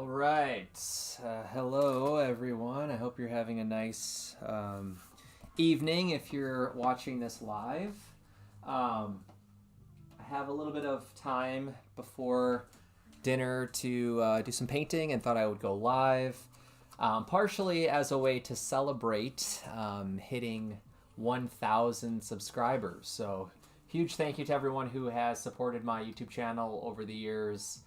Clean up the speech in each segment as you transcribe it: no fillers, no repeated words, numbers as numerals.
All right. Hello, everyone. I hope you're having a nice evening if you're watching this live. I have a little bit of time before dinner to do some painting and thought I would go live, partially as a way to celebrate hitting 1,000 subscribers. So, huge thank you to everyone who has supported my YouTube channel over the years.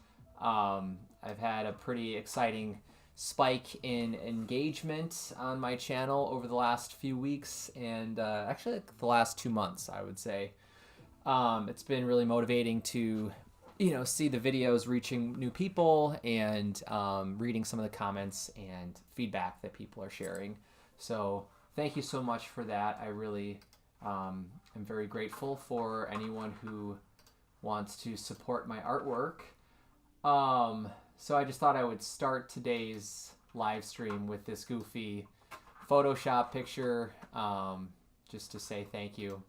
I've had a pretty exciting spike in engagement on my channel over the last few weeks and actually like the last 2 months, I would say. It's been really motivating to, see the videos reaching new people and reading some of the comments and feedback that people are sharing. So thank you so much for that. I really am very grateful for anyone who wants to support my artwork. So I just thought I would start today's live stream with this goofy Photoshop picture, just to say thank you.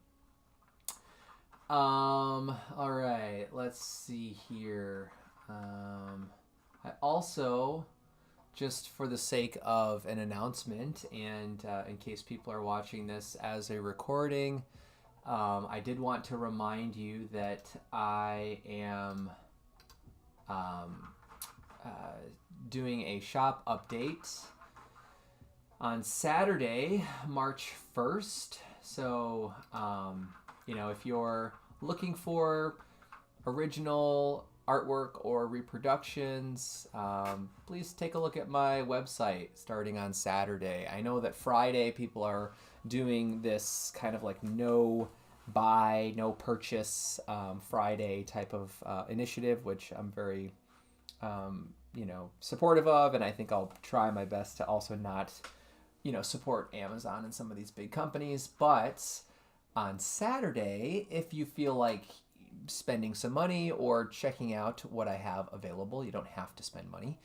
All right, let's see here. I also, just for the sake of an announcement and in case people are watching this as a recording, I did want to remind you that I am doing a shop update on Saturday, March 1st. So, if you're looking for original artwork or reproductions, please take a look at my website starting on Saturday. I know that Friday people are doing this kind of like no buy, no purchase Friday type of initiative, which I'm very supportive of, and I think I'll try my best to also not, support Amazon and some of these big companies. But on Saturday, if you feel like spending some money or checking out what I have available, you don't have to spend money.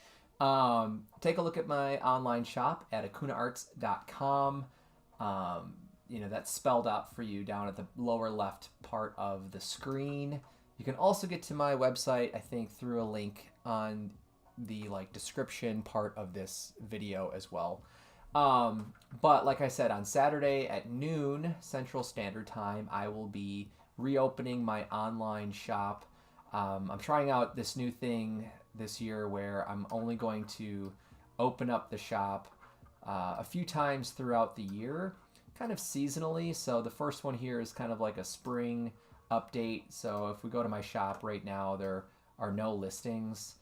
Take a look at my online shop at akunaarts.com. That's spelled out for you down at the lower left part of the screen. You can also get to my website, I think, through a link on the description part of this video as well. But like I said, on Saturday at noon Central Standard Time, I will be reopening my online shop. I'm trying out this new thing this year where I'm only going to open up the shop a few times throughout the year, kind of seasonally. So the first one here is kind of like a spring update. So if we go to my shop right now, there are no listings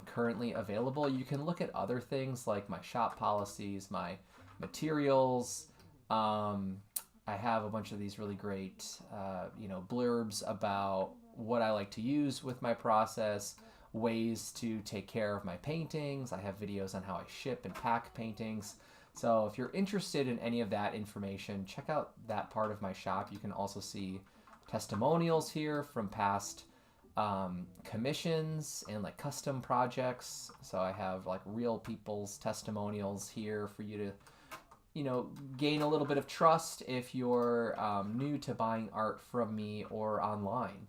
currently available. You can look at other things like my shop policies, my materials. I have a bunch of these really great, blurbs about what I like to use with my process, ways to take care of my paintings. I have videos on how I ship and pack paintings. So if you're interested in any of that information, check out that part of my shop. You can also see testimonials here from past commissions and custom projects. So I have real people's testimonials here for you to gain a little bit of trust if you're new to buying art from me or online.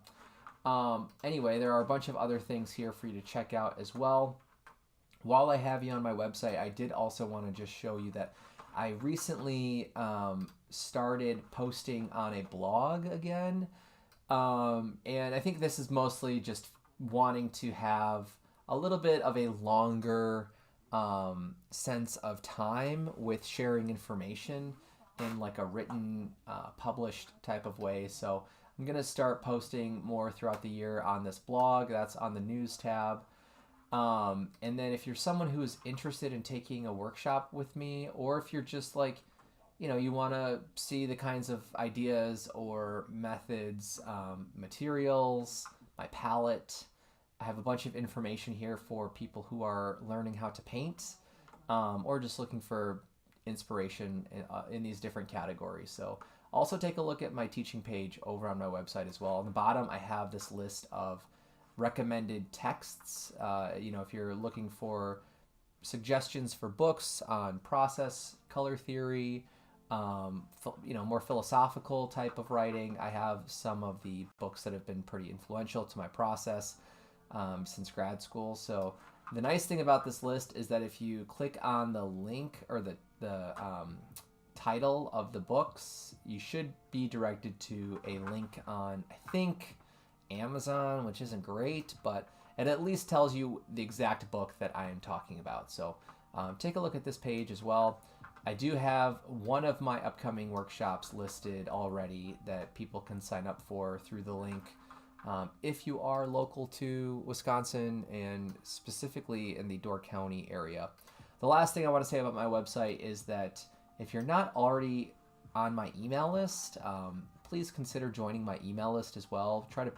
Anyway, there are a bunch of other things here for you to check out as well. While I have you on my website, I did also want to just show you that I recently started posting on a blog again. And I think this is mostly just wanting to have a little bit of a longer sense of time with sharing information in a written, published type of way. So I'm going to start posting more throughout the year on this blog. That's on the news tab. And then if you're someone who is interested in taking a workshop with me, or if you're just you want to see the kinds of ideas or methods, materials, my palette, I have a bunch of information here for people who are learning how to paint, or just looking for inspiration in these different categories. So also take a look at my teaching page over on my website as well. On the bottom, I have this list of recommended texts. If you're looking for suggestions for books on process, color theory, more philosophical type of writing, I have some of the books that have been pretty influential to my process since grad school. So The nice thing about this list is that if you click on the link or the title of the books, you should be directed to a link on, I think, Amazon, which isn't great, but it at least tells you the exact book that I am talking about. So take a look at this page as well. I do have one of my upcoming workshops listed already that people can sign up for through the link. If you are local to Wisconsin and specifically in the Door County area. The last thing I want to say about my website is that if you're not already on my email list, please consider joining my email list as well. Try to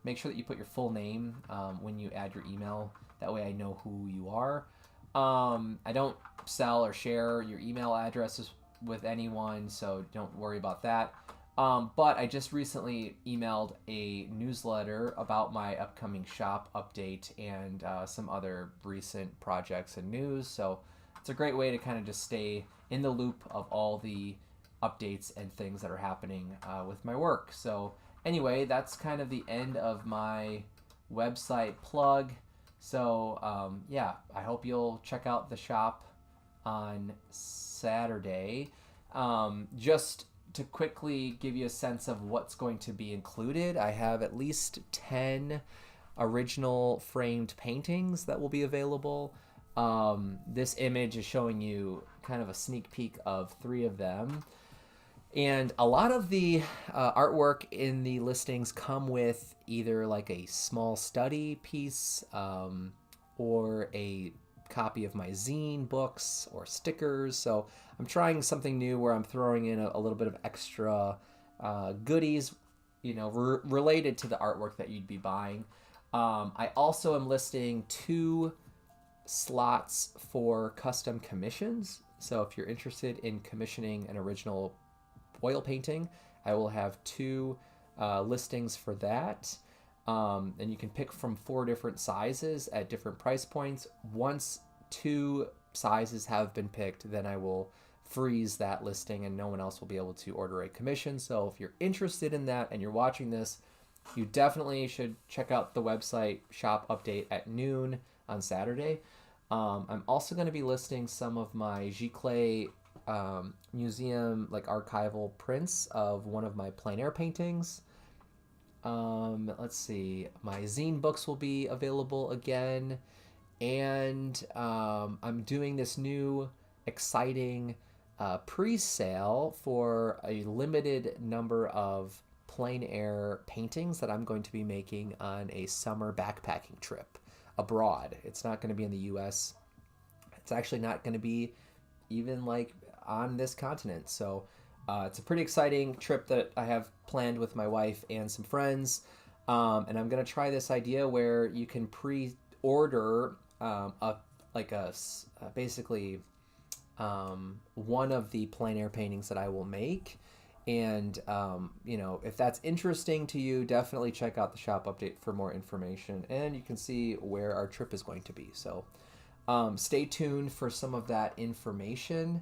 make sure that you put your full name when you add your email. That way I know who you are. I don't sell or share your email addresses with anyone, so don't worry about that. But I just recently emailed a newsletter about my upcoming shop update and some other recent projects and news. So it's a great way to kind of just stay in the loop of all the updates and things that are happening with my work. So anyway, that's kind of the end of my website plug. So yeah, I hope you'll check out the shop on Saturday. Just to quickly give you a sense of what's going to be included, I have at least 10 original framed paintings that will be available. This image is showing you kind of a sneak peek of 3 of them. And a lot of the artwork in the listings come with either like a small study piece or a copy of my zine books or stickers. So I'm trying something new where I'm throwing in a little bit of extra goodies, you know, related to the artwork that you'd be buying. I also am listing 2 slots for custom commissions. So if you're interested in commissioning an original oil painting, I will have 2 listings for that. And you can pick from 4 different sizes at different price points. Once 2 sizes have been picked, then I will freeze that listing and no one else will be able to order a commission. So if you're interested in that and you're watching this, you definitely should check out the website shop update at noon on Saturday. I'm also going to be listing some of my Giclée museum like archival prints of one of my plein air paintings. Let's see, my zine books will be available again, and I'm doing this new exciting pre-sale for a limited number of plein air paintings that I'm going to be making on a summer backpacking trip abroad. It's not going to be in the US. It's actually not going to be even like on this continent. So it's a pretty exciting trip that I have planned with my wife and some friends. And I'm going to try this idea where you can pre-order basically one of the plein air paintings that I will make. And, you know, if that's interesting to you, definitely check out the shop update for more information. And you can see where our trip is going to be. So stay tuned for some of that information.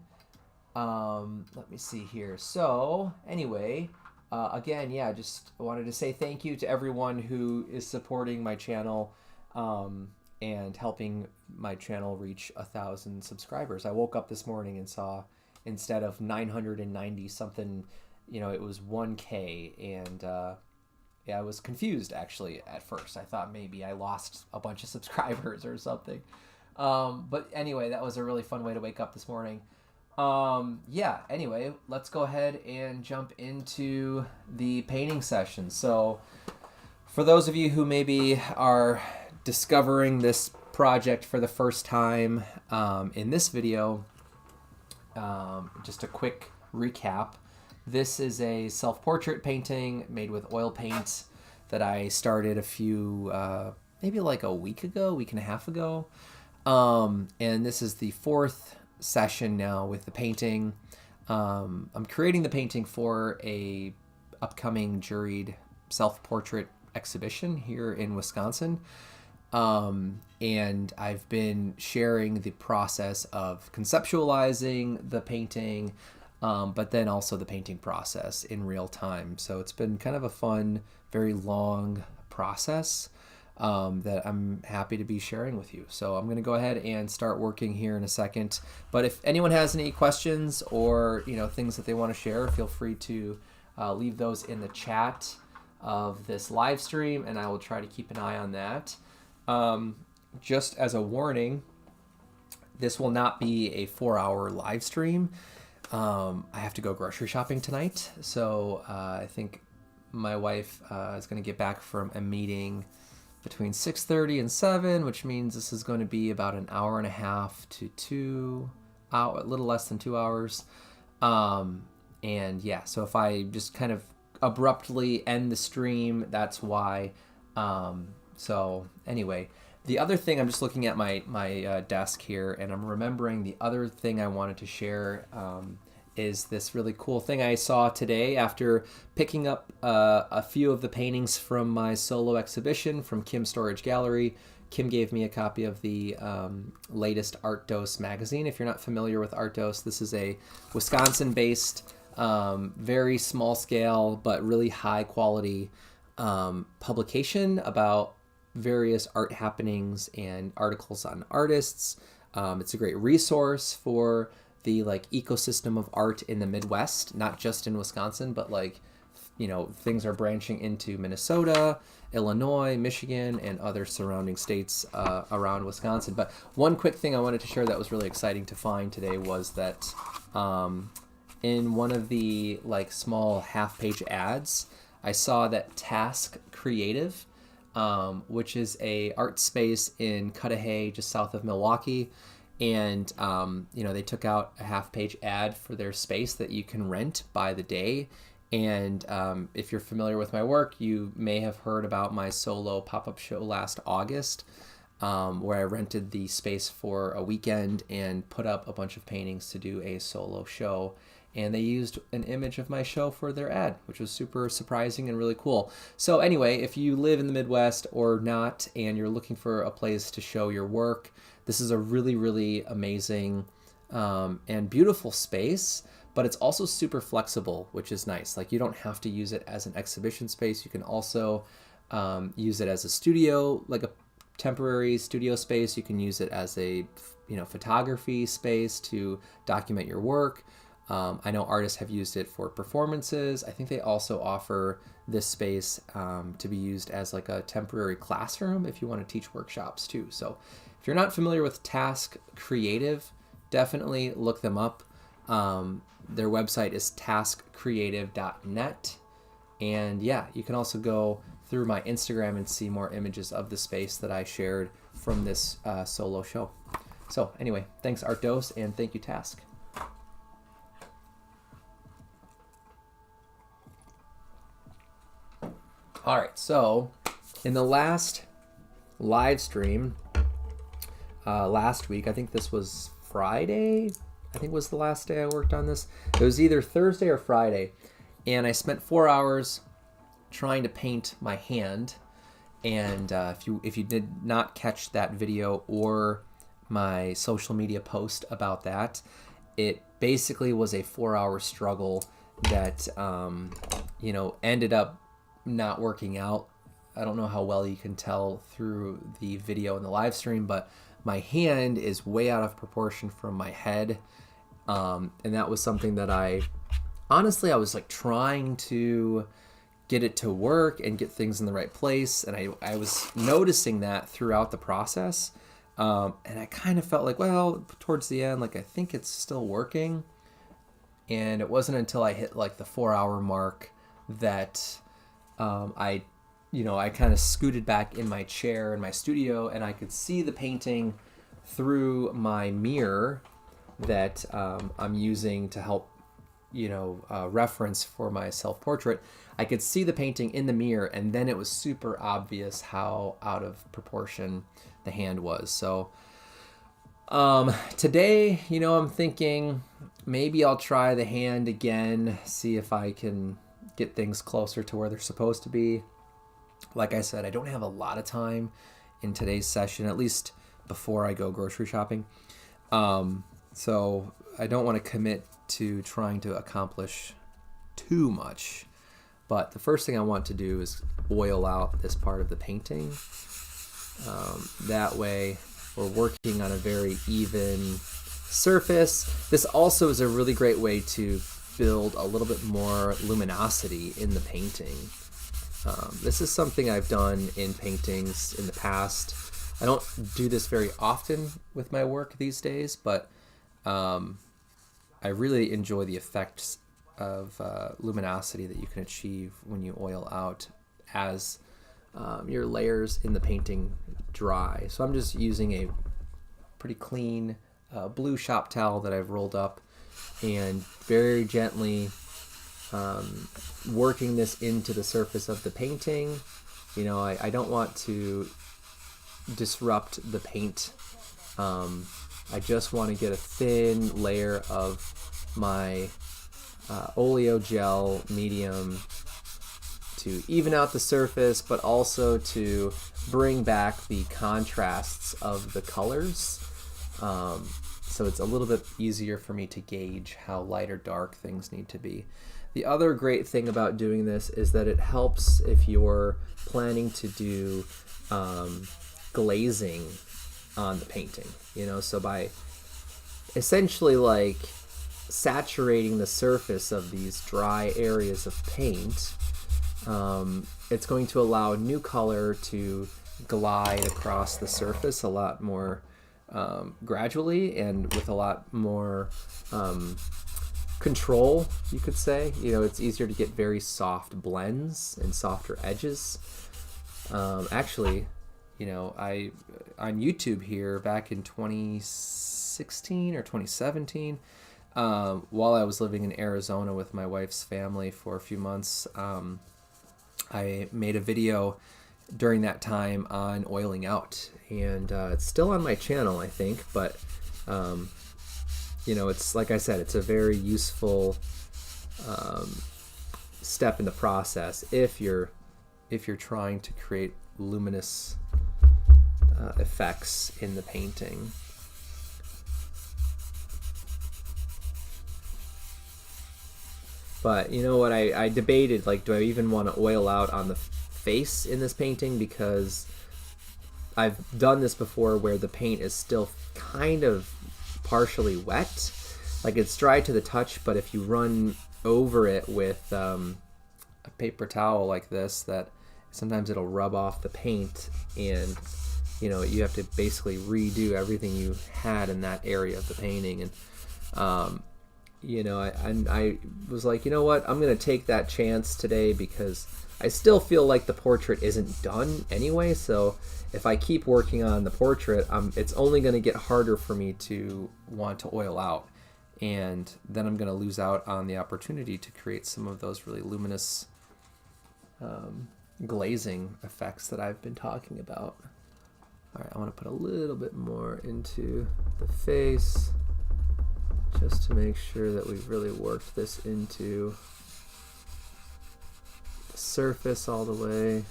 Let me see here. So anyway, again, yeah, just wanted to say thank you to everyone who is supporting my channel and helping my channel reach 1,000 subscribers. I woke up this morning and saw instead of 990 something, you know, it was 1K, and yeah, I was confused actually at first. I thought maybe I lost a bunch of subscribers or something. But anyway, that was a really fun way to wake up this morning. Yeah, anyway, let's go ahead and jump into the painting session. So for those of you who maybe are discovering this project for the first time, in this video, just a quick recap. This is a self-portrait painting made with oil paint that I started a few, maybe like a week and a half ago. And this is the 4th session now with the painting. I'm creating the painting for a upcoming juried self-portrait exhibition here in Wisconsin. And I've been sharing the process of conceptualizing the painting, but then also the painting process in real time. So it's been kind of a fun, very long process. that I'm happy to be sharing with you. So I'm going to go ahead and start working here in a second. But if anyone has any questions or things that they want to share, feel free to leave those in the chat of this live stream, and I will try to keep an eye on that. Just as a warning, this will not be a 4-hour live stream. I have to go grocery shopping tonight, so I think my wife is going to get back from a meeting between 6:30 and 7, which means this is going to be about an hour and a half to 2 hours, a little less than 2 hours. And yeah, so if I just kind of abruptly end the stream, that's why. So anyway, the other thing, I'm just looking at my desk here, and I'm remembering the other thing I wanted to share is this really cool thing I saw today after picking up a few of the paintings from my solo exhibition from Kim Storage Gallery. Kim gave me a copy of the latest Art Dose magazine. If you're not familiar with Art Dose, this is a Wisconsin-based, very small scale, but really high quality publication about various art happenings and articles on artists. It's a great resource for the ecosystem of art in the Midwest, not just in Wisconsin, but things are branching into Minnesota, Illinois, Michigan, and other surrounding states around Wisconsin. But one quick thing I wanted to share that was really exciting to find today was that in one of the small half-page ads, I saw that Task Creative, which is a art space in Cudahy, just south of Milwaukee, and they took out a half-page ad for their space that you can rent by the day. And if you're familiar with my work, you may have heard about my solo pop-up show last August, where I rented the space for a weekend and put up a bunch of paintings to do a solo show. And they used an image of my show for their ad, which was super surprising and really cool. So anyway, if you live in the Midwest or not, and you're looking for a place to show your work, this is a really, really amazing and beautiful space, but it's also super flexible, which is nice. You don't have to use it as an exhibition space. You can also use it as a studio, like a temporary studio space. You can use it as a photography space to document your work. I know artists have used it for performances. I think they also offer this space to be used as a temporary classroom if you want to teach workshops too. So if you're not familiar with Task Creative, definitely look them up. Their website is taskcreative.net. And yeah, you can also go through my Instagram and see more images of the space that I shared from this solo show. So anyway, thanks Art Dose, and thank you Task. All right, so in the last live stream last week, I think this was Friday, I think was the last day I worked on this. It was either Thursday or Friday, and I spent 4 hours trying to paint my hand. And if you did not catch that video or my social media post about that, it basically was a 4-hour struggle that ended up not working out. I don't know how well you can tell through the video and the live stream, but my hand is way out of proportion from my head, and that was something that I was trying to get it to work and get things in the right place, and I was noticing that throughout the process, and I kind of felt towards the end, I think it's still working. And it wasn't until I hit the 4-hour mark that I kind of scooted back in my chair in my studio, and I could see the painting through my mirror that I'm using to help, reference for my self-portrait. I could see the painting in the mirror, and then it was super obvious how out of proportion the hand was. So today, I'm thinking maybe I'll try the hand again, see if I can get things closer to where they're supposed to be. Like I said, I don't have a lot of time in today's session, at least before I go grocery shopping. So I don't want to commit to trying to accomplish too much. But the first thing I want to do is oil out this part of the painting. That way we're working on a very even surface. This also is a really great way to build a little bit more luminosity in the painting. This is something I've done in paintings in the past. I don't do this very often with my work these days, but I really enjoy the effects of luminosity that you can achieve when you oil out as your layers in the painting dry. So I'm just using a pretty clean blue shop towel that I've rolled up and very gently working this into the surface of the painting. You know, I don't want to disrupt the paint. I just want to get a thin layer of my oleo gel medium to even out the surface, but also to bring back the contrasts of the colors. So it's a little bit easier for me to gauge how light or dark things need to be. The other great thing about doing this is that it helps if you're planning to do glazing on the painting, you know, so by essentially like saturating the surface of these dry areas of paint, it's going to allow new color to glide across the surface a lot more gradually and with a lot more control, you could say. You know, it's easier to get very soft blends and softer edges. Actually, you know, on YouTube here back in 2016 or 2017, while I was living in Arizona with my wife's family for a few months, I made a video during that time on oiling out, and it's still on my channel, I think, but you know, it's like I said, it's a very useful step in the process if you're trying to create luminous effects in the painting. But you know what, I debated, like, do I even want to oil out on the face in this painting, because I've done this before where the paint is still kind of partially wet, like it's dry to the touch, but if you run over it with a paper towel like this, that sometimes it'll rub off the paint, and you know, you have to basically redo everything you had in that area of the painting. And you know, I was like, you know what, I'm gonna take that chance today, because I still feel like the portrait isn't done anyway, so if I keep working on the portrait, it's only going to get harder for me to want to oil out, and then I'm going to lose out on the opportunity to create some of those really luminous glazing effects that I've been talking about. All right, I want to put a little bit more into the face just to make sure that we've really worked this into the surface all the way.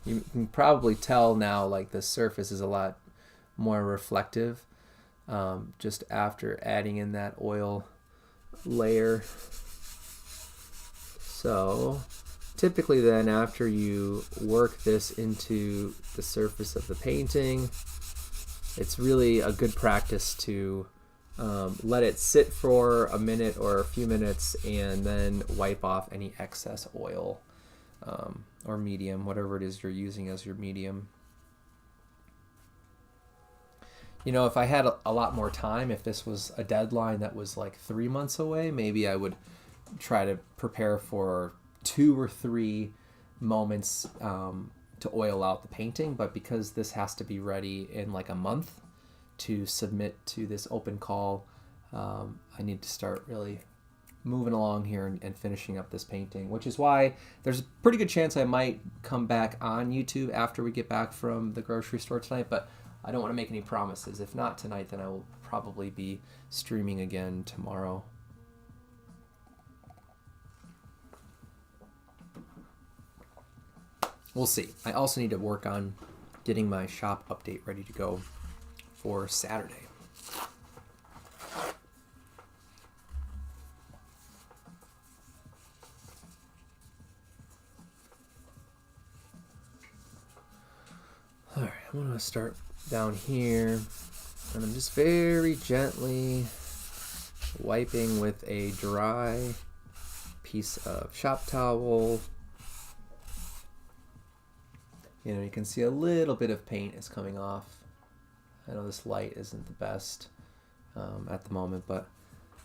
You can probably tell now, like, the surface is a lot more reflective just after adding in that oil layer. So typically then, after you work this into the surface of the painting, it's really a good practice to let it sit for a minute or a few minutes and then wipe off any excess oil. Or medium, whatever it is you're using as your medium. You know, if I had a lot more time, if this was a deadline that was like 3 months away, maybe I would try to prepare for 2 or 3 moments to oil out the painting. But because this has to be ready in like a month to submit to this open call, I need to start really moving along here and finishing up this painting, which is why there's a pretty good chance I might come back on YouTube after we get back from the grocery store tonight, but I don't want to make any promises. If not tonight, then I will probably be streaming again tomorrow. We'll see. I also need to work on getting my shop update ready to go for Saturday. I'm going to start down here, and I'm just very gently wiping with a dry piece of shop towel. You know, you can see a little bit of paint is coming off. I know this light isn't the best at the moment, but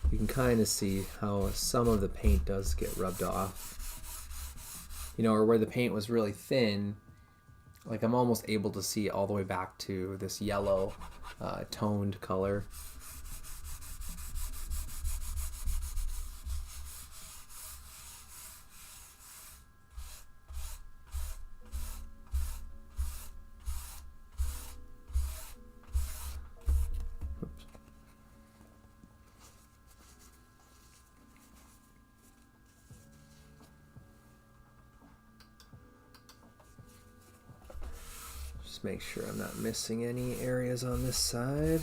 you can kind of see how some of the paint does get rubbed off. You know, or where the paint was really thin, like I'm almost able to see all the way back to this yellow toned color. Just make sure I'm not missing any areas on this side.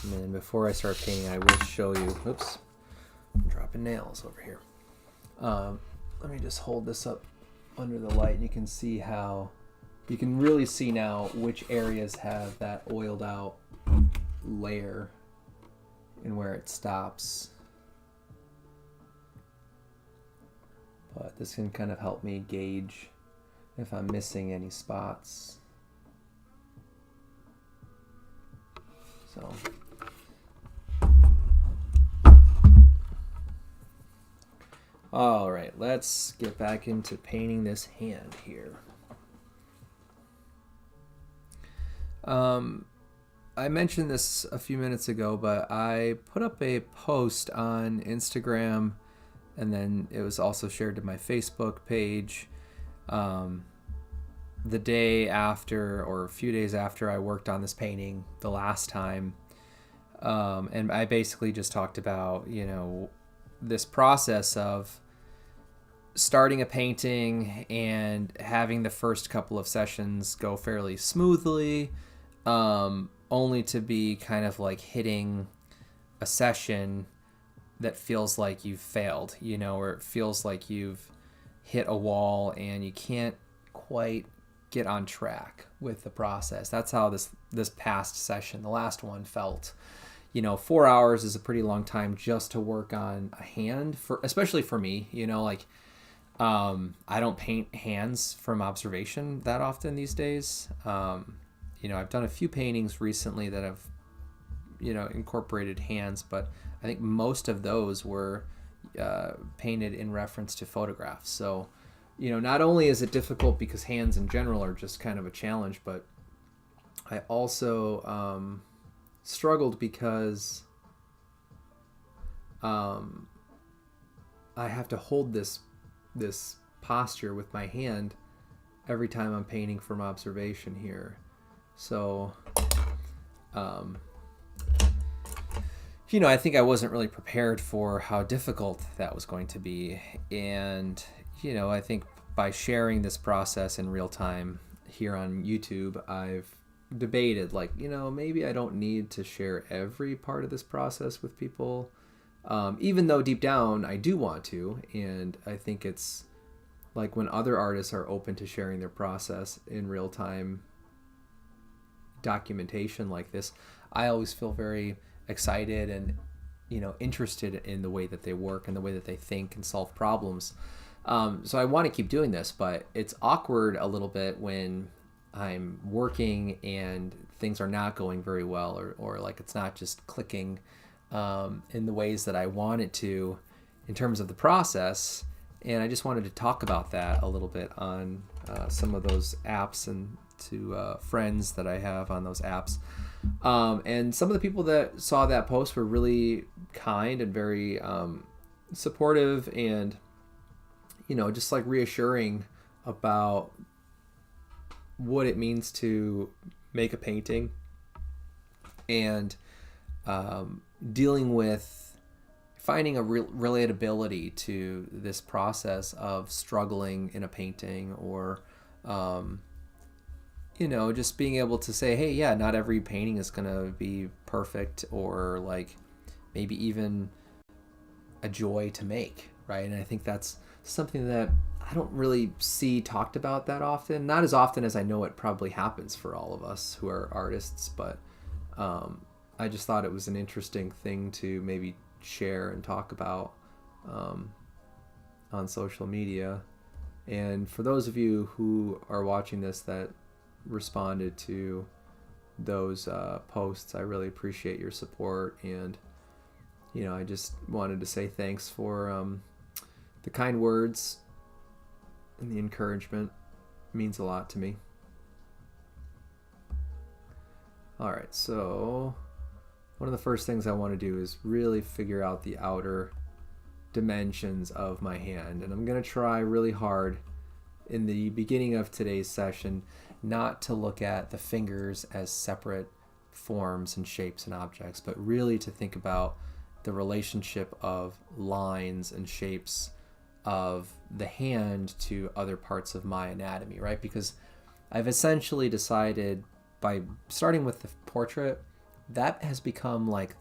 And then before I start painting, I will show you, oops, I'm dropping nails over here. Let me just hold this up under the light and you can see how, you can really see now which areas have that oiled out layer and where it stops. But this can kind of help me gauge if I'm missing any spots. So all right, let's get back into painting this hand here. I mentioned this a few minutes ago, but I put up a post on Instagram, and then it was also shared to my Facebook page the day after, or a few days after I worked on this painting the last time. And I basically just talked about, you know, this process of starting a painting and having the first couple of sessions go fairly smoothly, only to be kind of like hitting a session that feels like you've failed, you know, or it feels like you've hit a wall and you can't quite get on track with the process. That's how this past session, the last one, felt. You know, 4 hours is a pretty long time just to work on a hand, especially for me, you know, like I don't paint hands from observation that often these days. You know, I've done a few paintings recently that have, you know, incorporated hands, but I think most of those were painted in reference to photographs. So, you know, not only is it difficult because hands in general are just kind of a challenge, but I also struggled because I have to hold this posture with my hand every time I'm painting from observation here. So, you know, I think I wasn't really prepared for how difficult that was going to be. And, you know, I think by sharing this process in real time here on YouTube, I've debated, like, you know, maybe I don't need to share every part of this process with people, even though deep down I do want to. And I think it's like when other artists are open to sharing their process in real time documentation like this, I always feel very excited and, you know, interested in the way that they work and the way that they think and solve problems. So I want to keep doing this, but it's awkward a little bit when I'm working and things are not going very well, or like it's not just clicking in the ways that I want it to in terms of the process. And I just wanted to talk about that a little bit on some of those apps and to friends that I have on those apps. And some of the people that saw that post were really kind and very supportive and, you know, just like reassuring about what it means to make a painting and dealing with finding a relatability to this process of struggling in a painting, or just being able to say, hey, yeah, not every painting is going to be perfect or like maybe even a joy to make, right? And I think that's something that I don't really see talked about that often. Not as often as I know it probably happens for all of us who are artists, but I just thought it was an interesting thing to maybe share and talk about on social media. And for those of you who are watching this that responded to those posts, I really appreciate your support. And I just wanted to say thanks for the kind words and the encouragement. It means a lot to me. All right, so one of the first things I want to do is really figure out the outer dimensions of my hand. And I'm going to try really hard in the beginning of today's session not to look at the fingers as separate forms and shapes and objects, but really to think about the relationship of lines and shapes of the hand to other parts of my anatomy, right? Because I've essentially decided by starting with the portrait, that has become like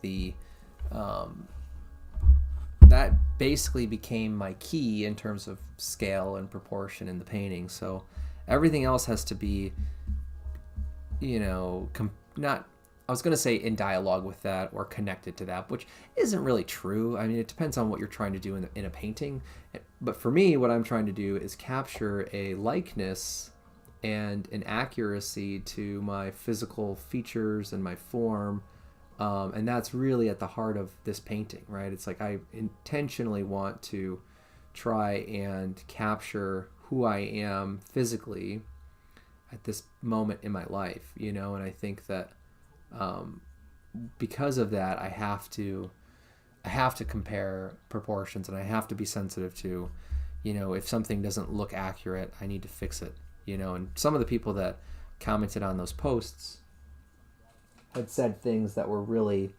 that basically became my key in terms of scale and proportion in the painting. So everything else has to be, not, I was going to say in dialogue with that or connected to that, which isn't really true. I mean, it depends on what you're trying to do in a painting. But for me, what I'm trying to do is capture a likeness and an accuracy to my physical features and my form. And that's really at the heart of this painting, right? It's like I intentionally want to try and capture who I am physically at this moment in my life, and I think that because of that, I have to compare proportions, and I have to be sensitive to, if something doesn't look accurate, I need to fix it, and some of the people that commented on those posts had said things that were really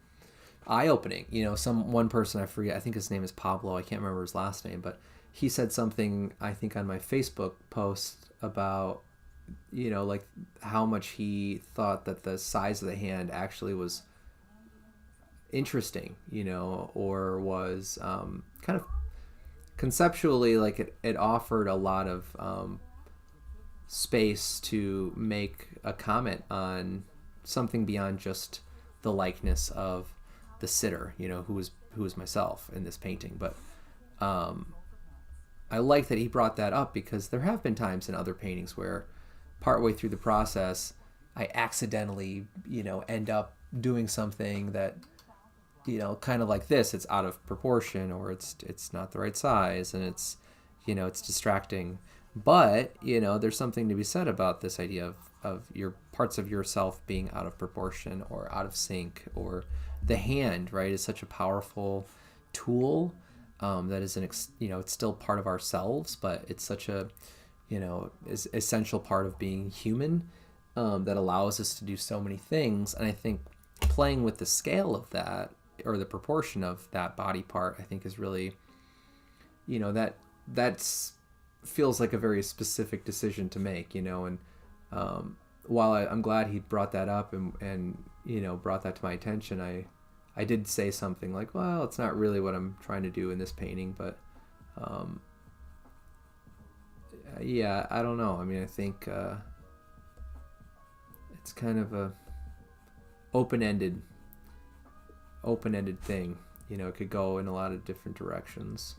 eye-opening. One person, I forget, I think his name is Pablo, I can't remember his last name, but he said something, I think, on my Facebook post about, like how much he thought that the size of the hand actually was interesting, or was kind of conceptually, like it offered a lot of space to make a comment on something beyond just the likeness of the sitter, who was myself in this painting. But I like that he brought that up, because there have been times in other paintings where partway through the process I accidentally, end up doing something that, kind of like this, it's out of proportion, or it's not the right size, and it's distracting. But, there's something to be said about this idea of your parts of yourself being out of proportion or out of sync, or the hand, right, is such a powerful tool that is it's still part of ourselves, but it's such a, is essential part of being human, that allows us to do so many things. And I think playing with the scale of that, or the proportion of that body part, I think is really, that's feels like a very specific decision to make, and while I'm glad he brought that up and brought that to my attention, I did say something like, well, it's not really what I'm trying to do in this painting, but yeah, I don't know. I mean, I think it's kind of a open-ended thing. It could go in a lot of different directions.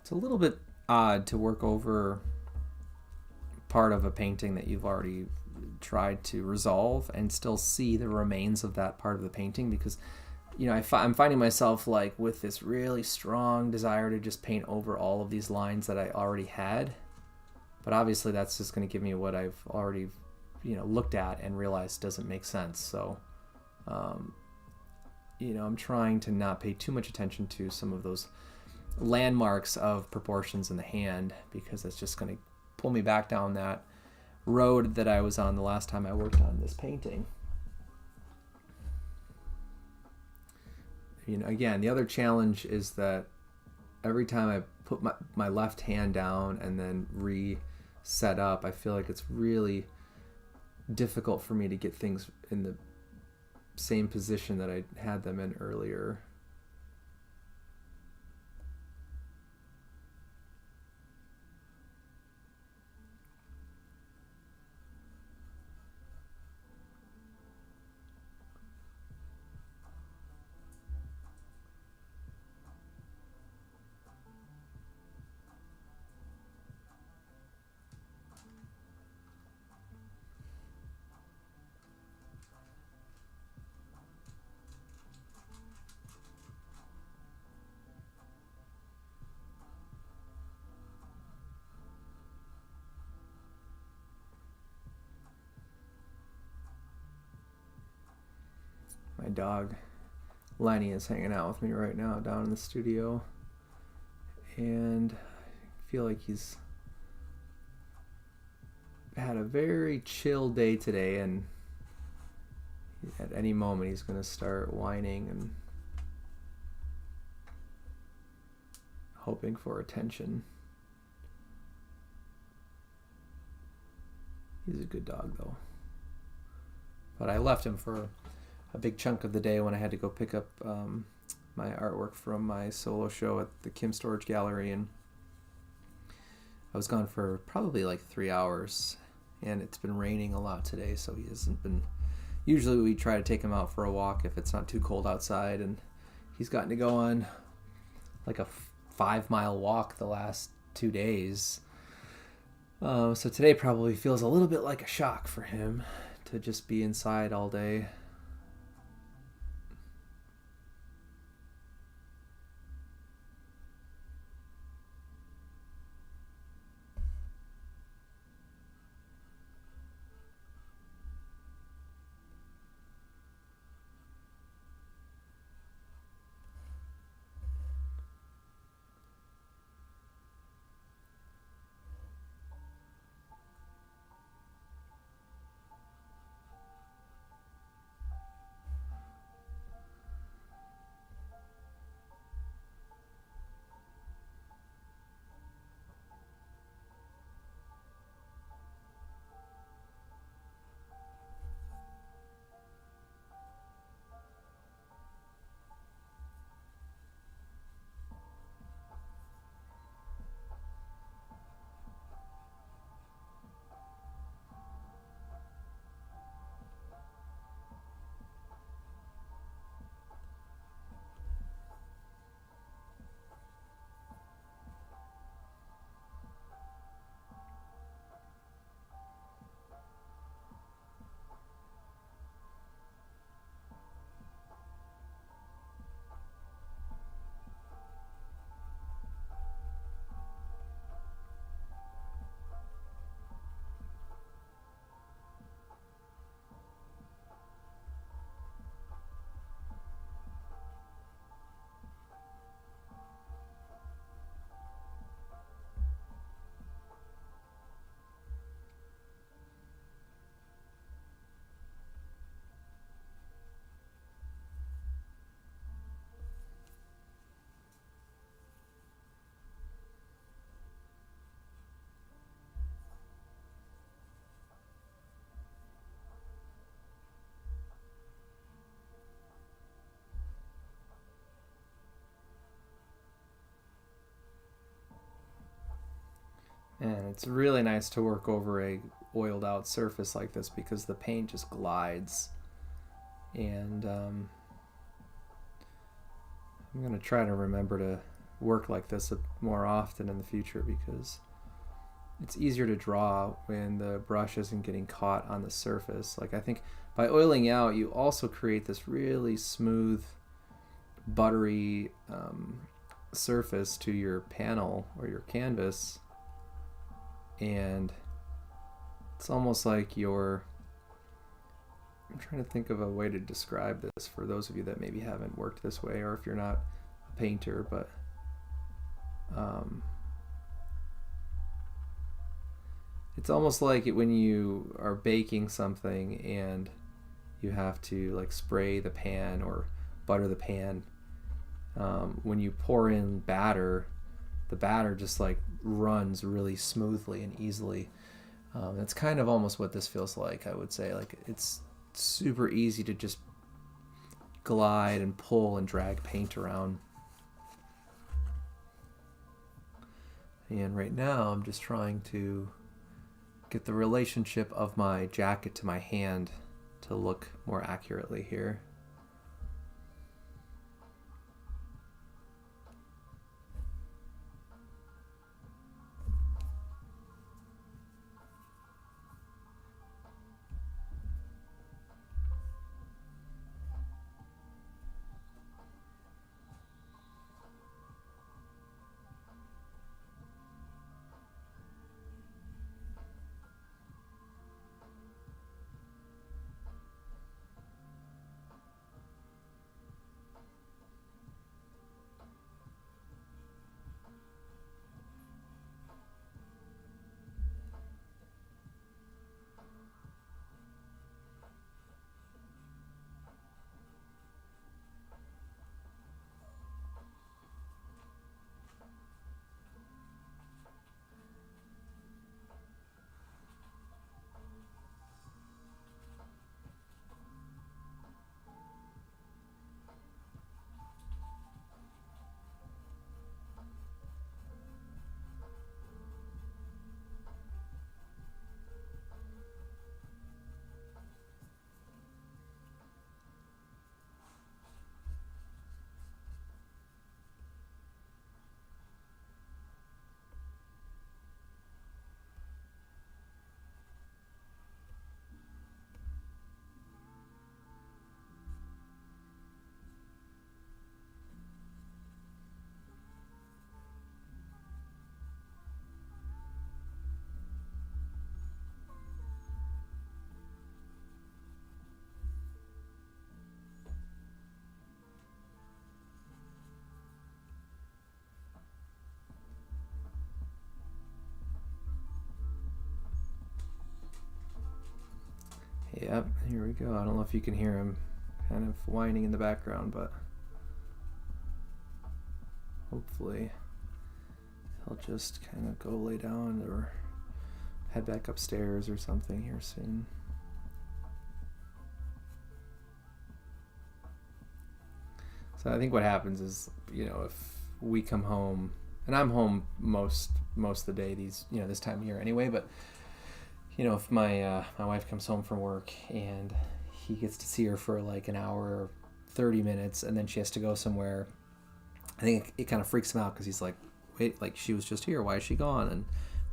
It's a little bit odd to work over part of a painting that you've already tried to resolve and still see the remains of that part of the painting, because I'm finding myself like with this really strong desire to just paint over all of these lines that I already had. But obviously that's just going to give me what I've already, looked at and realized doesn't make sense. So, I'm trying to not pay too much attention to some of those landmarks of proportions in the hand, because it's just going to pull me back down that road that I was on the last time I worked on this painting. Again, the other challenge is that every time I put my left hand down and then reset up, I feel like it's really difficult for me to get things in the same position that I had them in earlier. My dog Lenny is hanging out with me right now down in the studio, and I feel like he's had a very chill day today, and at any moment he's going to start whining and hoping for attention. He's a good dog though. But I left him for a big chunk of the day when I had to go pick up my artwork from my solo show at the Kim Storage Gallery, and I was gone for probably like 3 hours, and it's been raining a lot today, so he hasn't been. Usually we try to take him out for a walk if it's not too cold outside, and he's gotten to go on like a 5-mile walk the last 2 days. So today probably feels a little bit like a shock for him to just be inside all day. And it's really nice to work over a oiled out surface like this because the paint just glides. And I'm going to try to remember to work like this more often in the future, because it's easier to draw when the brush isn't getting caught on the surface. Like, I think by oiling out, you also create this really smooth buttery surface to your panel or your canvas, and it's almost like I'm trying to think of a way to describe this for those of you that maybe haven't worked this way, or if you're not a painter, but it's almost like when you are baking something and you have to like spray the pan or butter the pan. When you pour in batter, the batter just like runs really smoothly and easily. That's kind of almost what this feels like, I would say. Like it's super easy to just glide and pull and drag paint around. And right now I'm just trying to get the relationship of my jacket to my hand to look more accurately here. Yep, here we go. I don't know if you can hear him kind of whining in the background, but hopefully he'll just kind of go lay down or head back upstairs or something here soon. So I think what happens is, if we come home, and I'm home most of the day this time of year anyway, but if my wife comes home from work and he gets to see her for like an hour or 30 minutes and then she has to go somewhere, I think it kind of freaks him out because he's like, wait, like she was just here, why is she gone? And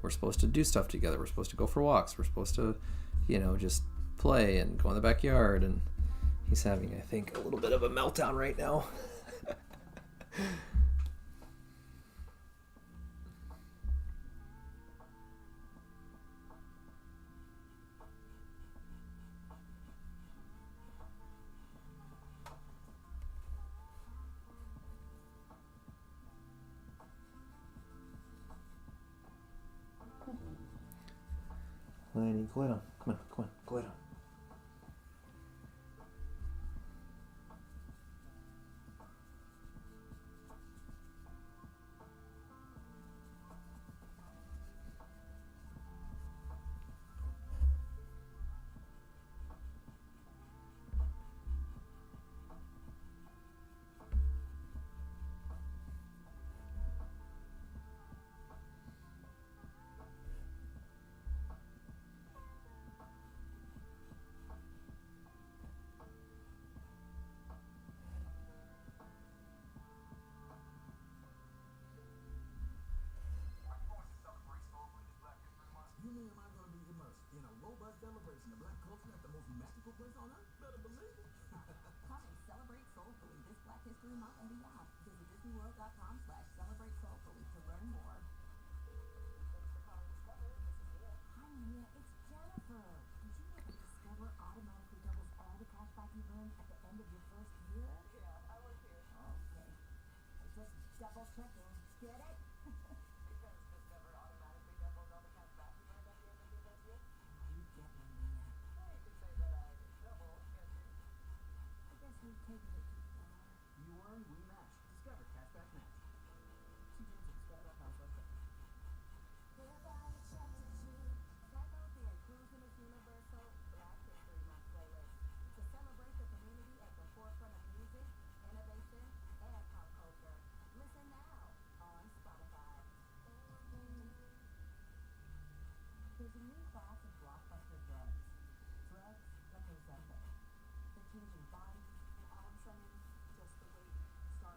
we're supposed to do stuff together, we're supposed to go for walks, we're supposed to just play and go in the backyard, and he's having, I think, a little bit of a meltdown right now. Lenny, go lay down. Come on, go lay down. History Month in the app. Visit disneyworld.com/celebrate soulfully to learn more. Thanks for calling Discover. This is Mia. Hi, Mia. It's Jennifer. Did you know that Discover automatically doubles all the cash back you earn at the end of your first year? Yeah, I work here. Okay. Just double checking. Get it? Because Discover automatically doubles all the cash back you earn at the end of your first year? You get me, Mia. Well, you could say that I double, can't you? I guess we've taken it too far. You earn, we match. Discover Cashback Match. See terms at discover.com/cashback. Hereby chapter 2. Faculty inclusion is universal. Black History Month playlist. To celebrate the community at the forefront of music, innovation, and pop culture. Listen now on Spotify. There's a new class of blockbuster drugs. Drugs like Ozempic. They're changing bodies, and all of a sudden, just the weight starts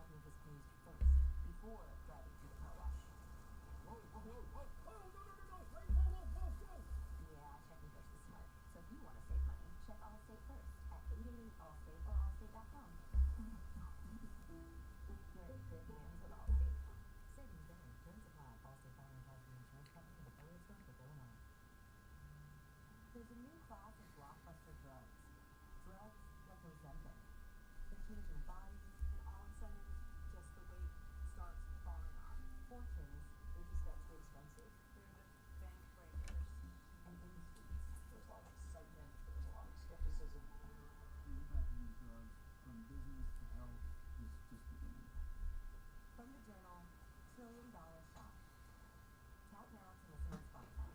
checking if it's closed first, before driving to the car wash. Whoa, whoa, whoa, whoa, whoa, no, wait, whoa, whoa, whoa, whoa. Yeah, checking first is smart. So if you want to save money, check Allstate first at 888-ALLSTATE or allstate.com. You're in good hands with Allstate. Savings vary. Terms apply. Allstate Fire and Casualty Insurance Company and affiliates from Cook, Illinois. There's a new class of blockbuster drugs. Drugs like Ozempic. They're changing bodies, and all of a sudden, just the weight starts falling off. Fortunes, they just got too expensive. They're the bank breakers. And industries. There's a lot of excitement. There's a lot of skepticism. The impact of these drugs, from business to health, is just beginning. From the journal, $1 Trillion Shot. Tap now to listen on Spotify.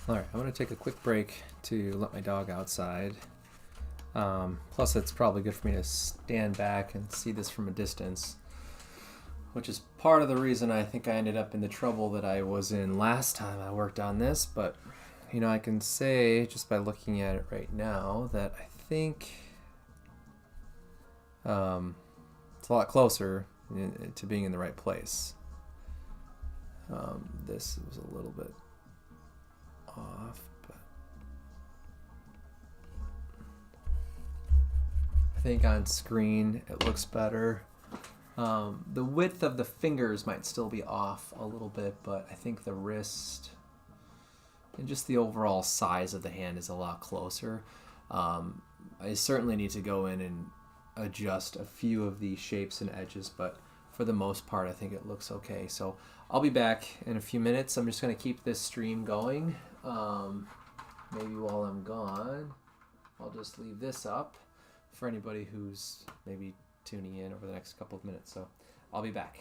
All right, I'm going to take a quick break to let my dog outside. Plus, it's probably good for me to stand back and see this from a distance, which is part of the reason I think I ended up in the trouble that I was in last time I worked on this. But, you know, I can say just by looking at it right now that I think it's a lot closer to being in the right place. This was a little bit off, but I think on screen it looks better. The width of the fingers might still be off a little bit, but I think the wrist and just the overall size of the hand is a lot closer. I certainly need to go in and adjust a few of the shapes and edges, but for the most part, I think it looks okay. So I'll be back in a few minutes. I'm just going to keep this stream going. Maybe while I'm gone, I'll just leave this up for anybody who's maybe tuning in over the next couple of minutes. So I'll be back.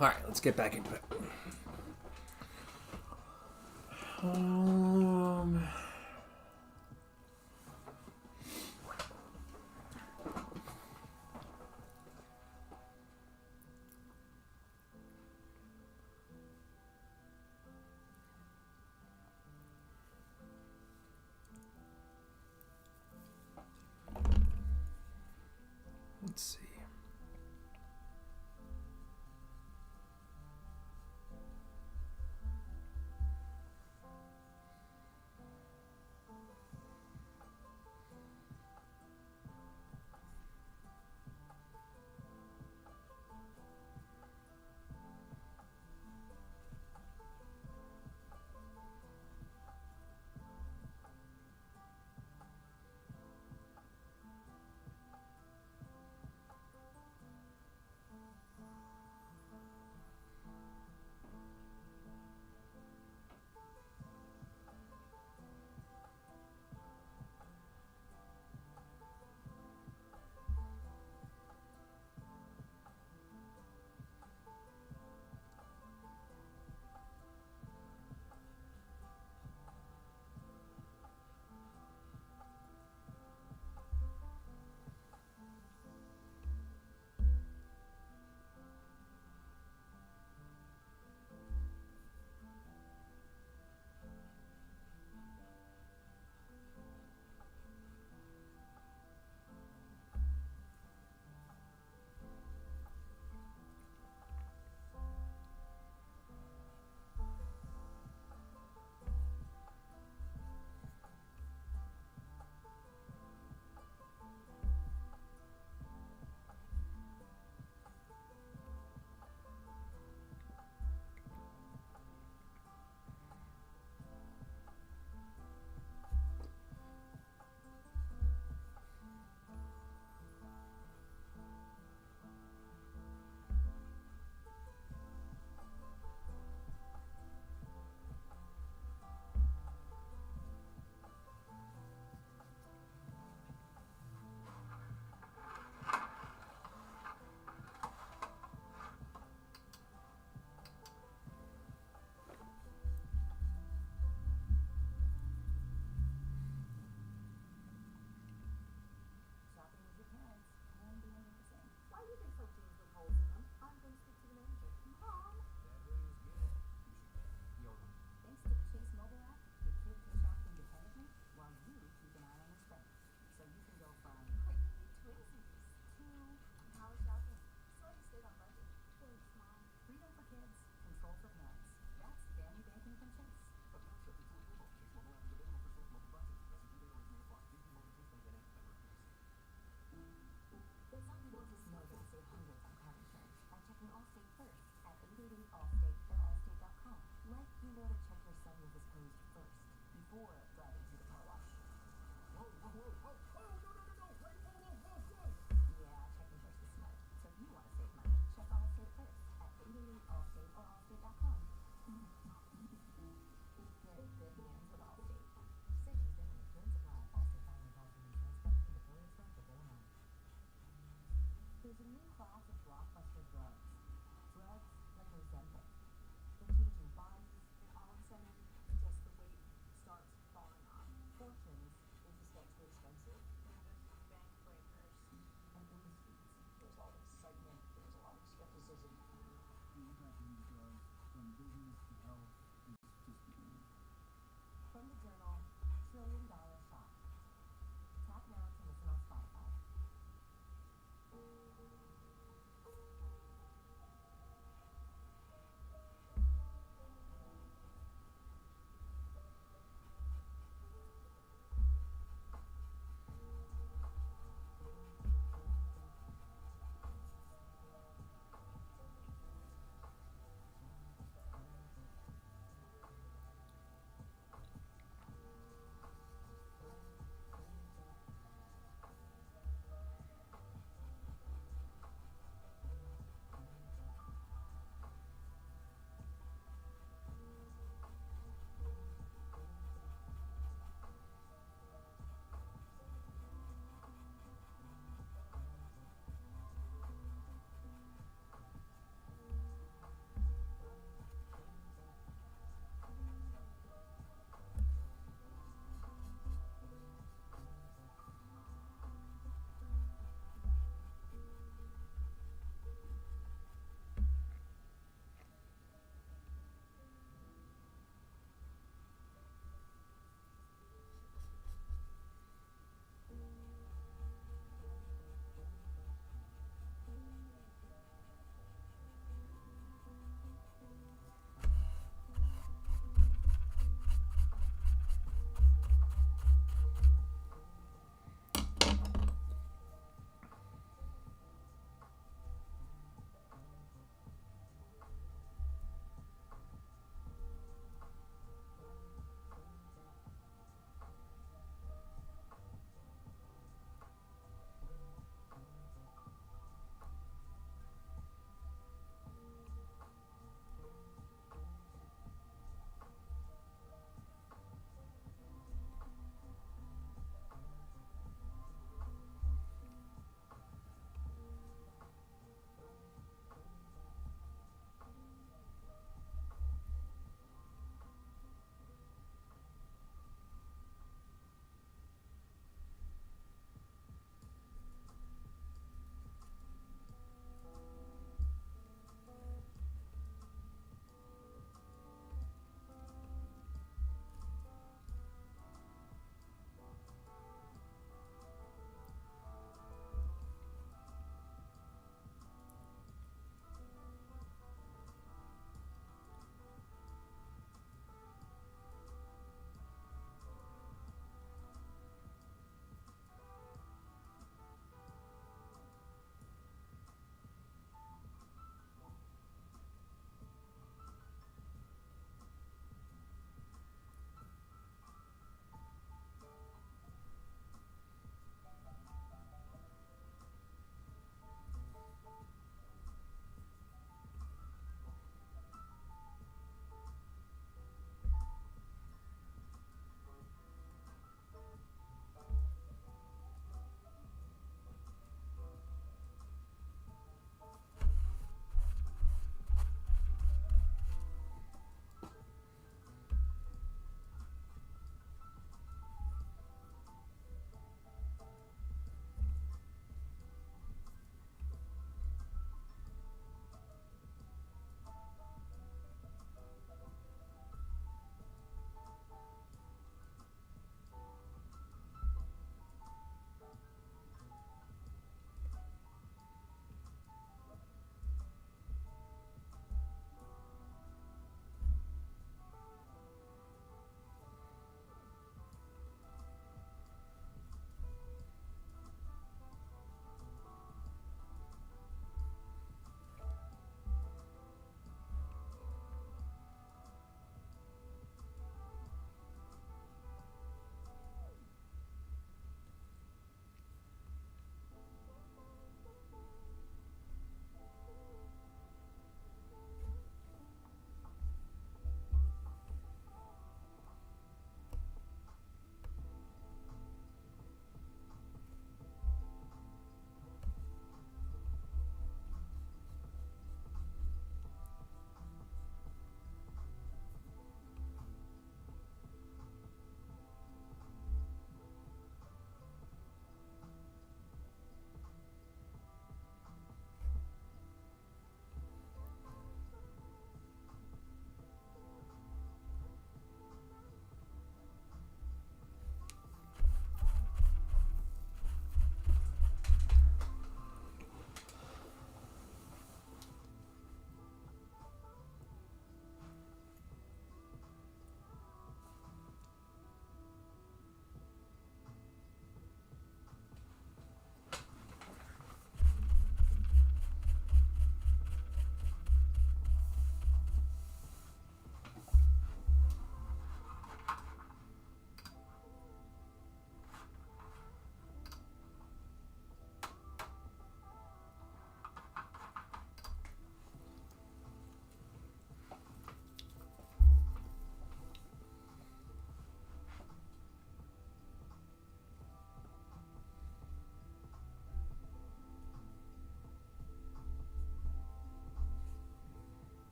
All right, let's get back into it. Let's see. before driving to the car wash. Whoa, whoa, whoa, whoa, whoa, no, no, no, no, wait, whoa, whoa, whoa, whoa. Yeah, checking first is smart. So if you want to save money, check Allstate first at Allstate or Allstate.com. You're in good hands with Allstate. Savings generally. Terms apply. Allstate Fire and Casualty Insurance Company and affiliates firms of Illinois. There's a new class of blockbuster drugs. Drugs like Ozempic. They're changing bodies, and all of a sudden, just the weight starts falling off. Fortunes will just get too expensive.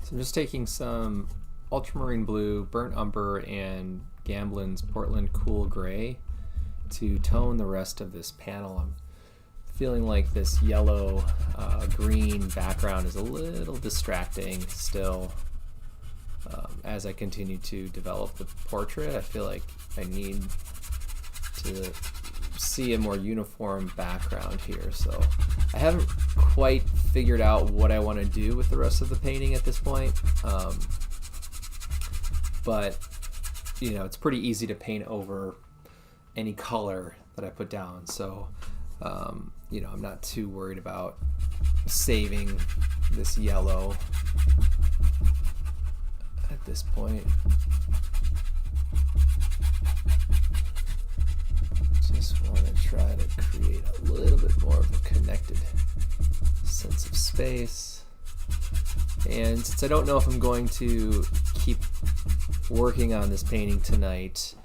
So I'm just taking some ultramarine blue, burnt umber, and Gamblin's Portland Cool Gray to tone the rest of this panel. I'm feeling like this yellow green background is a little distracting still. As I continue to develop the portrait, I feel like I need to see a more uniform background here. So I haven't quite figured out what I want to do with the rest of the painting at this point. But you know, it's pretty easy to paint over any color that I put down. So you know, I'm not too worried about saving this yellow at this point. Just want to try to create a little bit more of a connected sense of space. And since I don't know if I'm going to keep working on this painting tonight,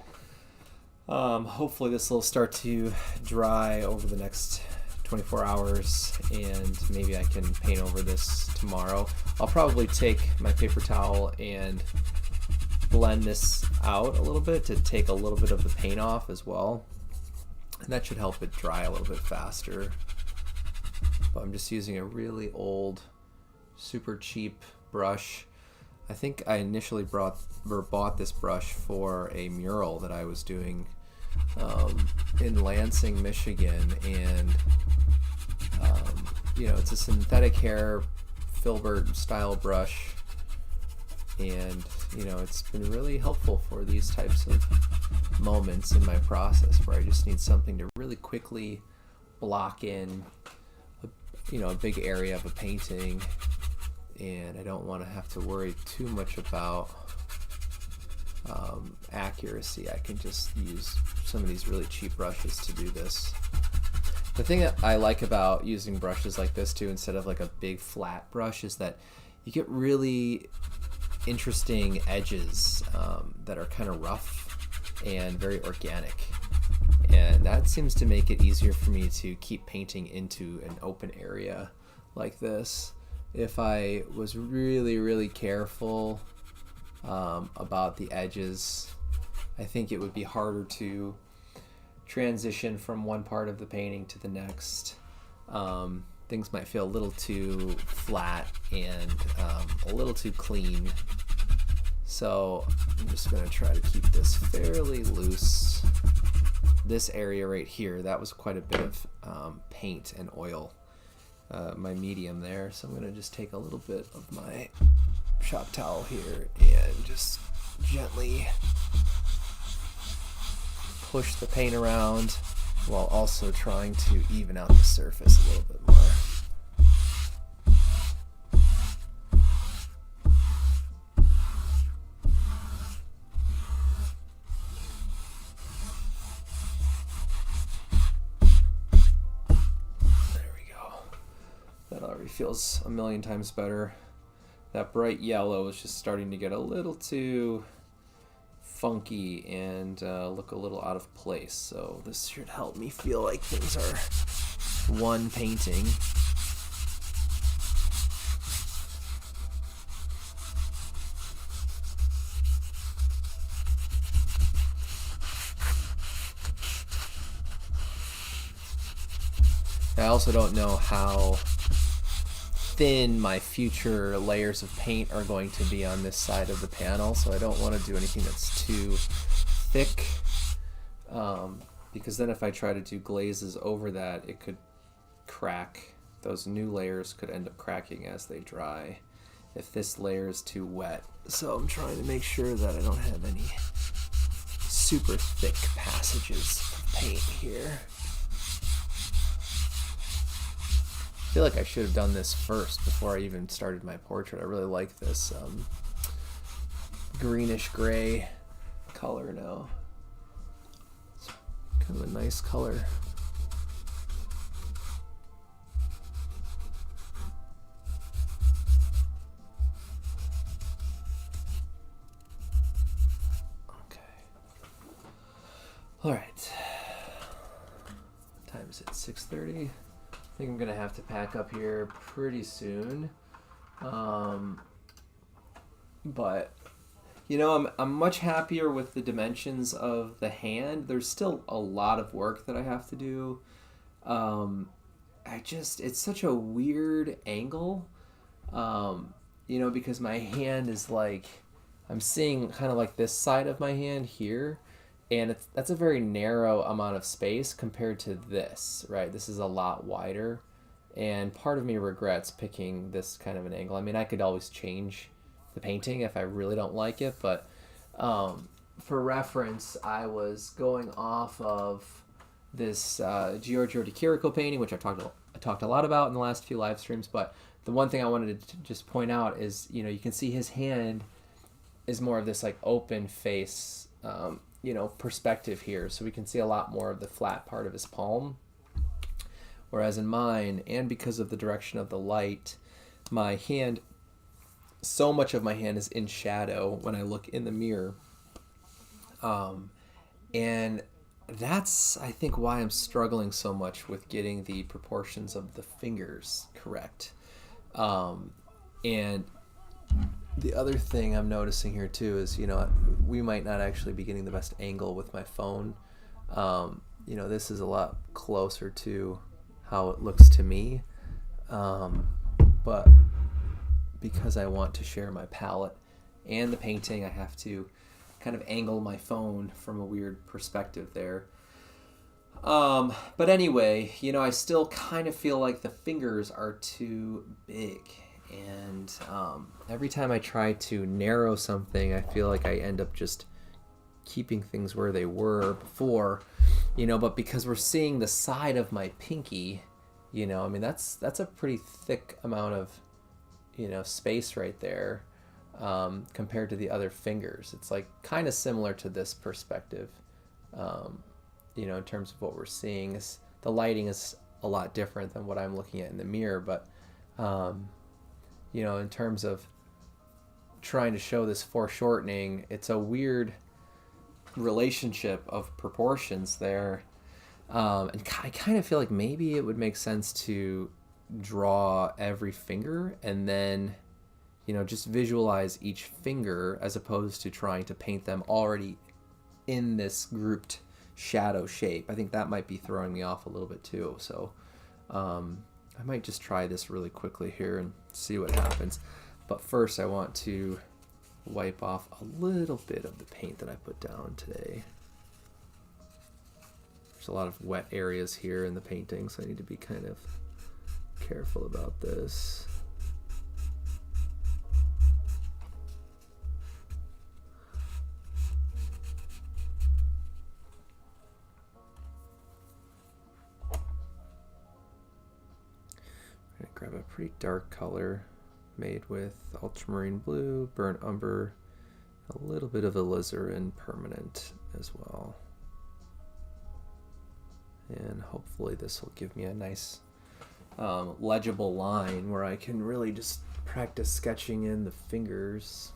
hopefully this will start to dry over the next 24 hours and maybe I can paint over this tomorrow. I'll probably take my paper towel and blend this out a little bit to take a little bit of the paint off as well, and that should help it dry a little bit faster. But I'm just using a really old, super cheap brush. I think I initially bought this brush for a mural that I was doing in Lansing, Michigan, and you know, it's a synthetic hair filbert style brush, and you know, it's been really helpful for these types of moments in my process where I just need something to really quickly block in a big area of a painting, and I don't want to have to worry too much about accuracy. I can just use some of these really cheap brushes to do this. The thing that I like about using brushes like this too, instead of like a big flat brush, is that you get really interesting edges that are kind of rough and very organic, and that seems to make it easier for me to keep painting into an open area like this. If I was really careful about the edges, I think it would be harder to transition from one part of the painting to the next. Things might feel a little too flat and a little too clean. So I'm just going to try to keep this fairly loose. This area right here, that was quite a bit of paint and oil, my medium there. So I'm going to just take a little bit of my shop towel here and just gently push the paint around while also trying to even out the surface a little bit more. There we go. That already feels a million times better. That bright yellow is just starting to get a little too funky and look a little out of place. So this should help me feel like things are one painting. I also don't know how thin my future layers of paint are going to be on this side of the panel, so I don't want to do anything that's too thick, because then if I try to do glazes over that, it could crack. Those new layers could end up cracking as they dry if this layer is too wet. So I'm trying to make sure that I don't have any super thick passages of paint here. I feel like I should have done this first before I even started my portrait. I really like this greenish gray color now. It's kind of a nice color. Okay. All right. What time is it? 6:30. I think I'm gonna have to pack up here pretty soon. but you know, I'm much happier with the dimensions of the hand. There's still a lot of work that I have to do. Um, it's such a weird angle, you know, because my hand is like, I'm seeing kind of like this side of my hand here, and that's a very narrow amount of space compared to this, right? This is a lot wider, and part of me regrets picking this kind of an angle. I mean, I could always change the painting if I really don't like it, but for reference, I was going off of this Giorgio de Chirico painting, which I talked a lot about in the last few live streams. But the one thing I wanted to just point out is, you know, you can see his hand is more of this like open face, you know, perspective here, so we can see a lot more of the flat part of his palm. Whereas in mine, and because of the direction of the light, my hand, so much of my hand is in shadow when I look in the mirror. And that's, I think, why I'm struggling so much with getting the proportions of the fingers correct. And the other thing I'm noticing here too is, you know, we might not actually be getting the best angle with my phone. You know, this is a lot closer to how it looks to me. But because I want to share my palette and the painting, I have to kind of angle my phone from a weird perspective there. But anyway, you know, I still kind of feel like the fingers are too big. And every time I try to narrow something, I feel like I end up just keeping things where they were before, you know, but because we're seeing the side of my pinky, you know, I mean, that's a pretty thick amount of, you know, space right there, compared to the other fingers. It's like kind of similar to this perspective, you know, in terms of what we're seeing. Is the lighting is a lot different than what I'm looking at in the mirror, but you know, in terms of trying to show this foreshortening, it's a weird relationship of proportions there. And I kind of feel like maybe it would make sense to draw every finger and then, you know, just visualize each finger as opposed to trying to paint them already in this grouped shadow shape. I think that might be throwing me off a little bit too. So I might just try this really quickly here and see what happens. But first I want to wipe off a little bit of the paint that I put down today. There's a lot of wet areas here in the painting, so I need to be kind of careful about this. I'm going to grab a pretty dark color made with ultramarine blue, burnt umber, a little bit of alizarin permanent as well. And hopefully this will give me a nice legible line where I can really just practice sketching in the fingers.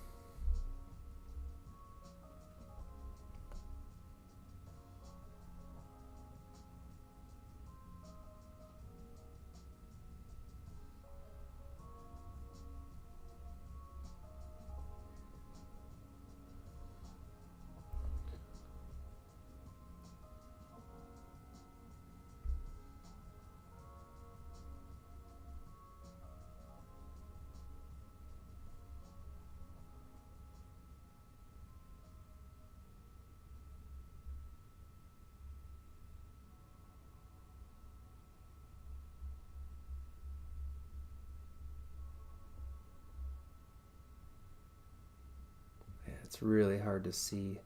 It's really hard to see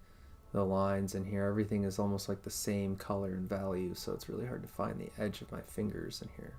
the lines in here. Everything is almost like the same color and value, so it's really hard to find the edge of my fingers in here.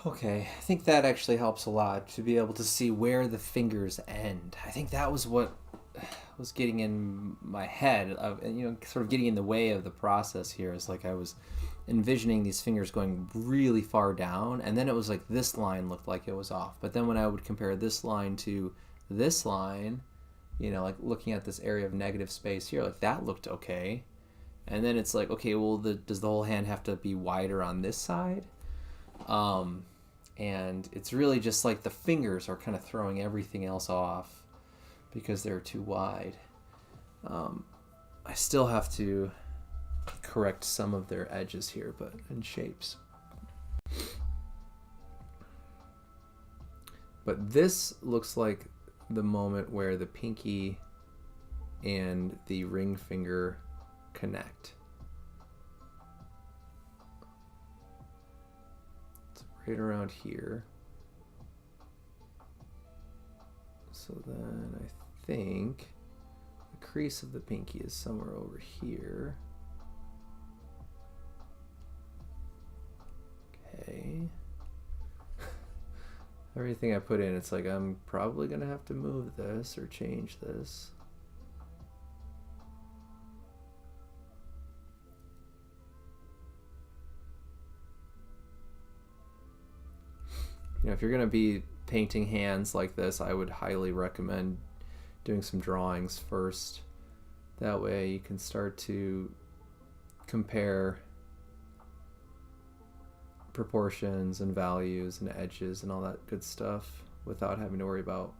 Okay, I think that actually helps a lot to be able to see where the fingers end. I think that was what was getting in my head, sort of getting in the way of the process here. Is like I was envisioning these fingers going really far down, and then it was like this line looked like it was off. But then when I would compare this line to this line, like looking at this area of negative space here, like that looked okay. And then it's like, okay, well, does the whole hand have to be wider on this side? And it's really just like the fingers are kind of throwing everything else off because they're too wide. I still have to correct some of their edges here, but in shapes. But this looks like the moment where the pinky and the ring finger connect. It's right around here. So then I think the crease of the pinky is somewhere over here. Okay. Everything I put in, it's like I'm probably gonna have to move this or change this. If you're going to be painting hands like this, I would highly recommend doing some drawings first. That way you can start to compare proportions and values and edges and all that good stuff without having to worry about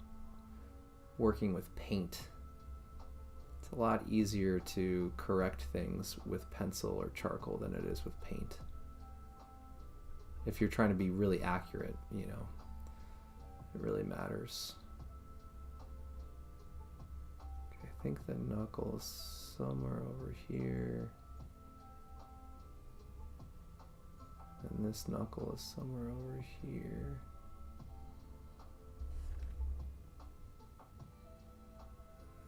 working with paint. It's a lot easier to correct things with pencil or charcoal than it is with paint. If you're trying to be really accurate, it really matters. Okay, I think the knuckle is somewhere over here. And this knuckle is somewhere over here.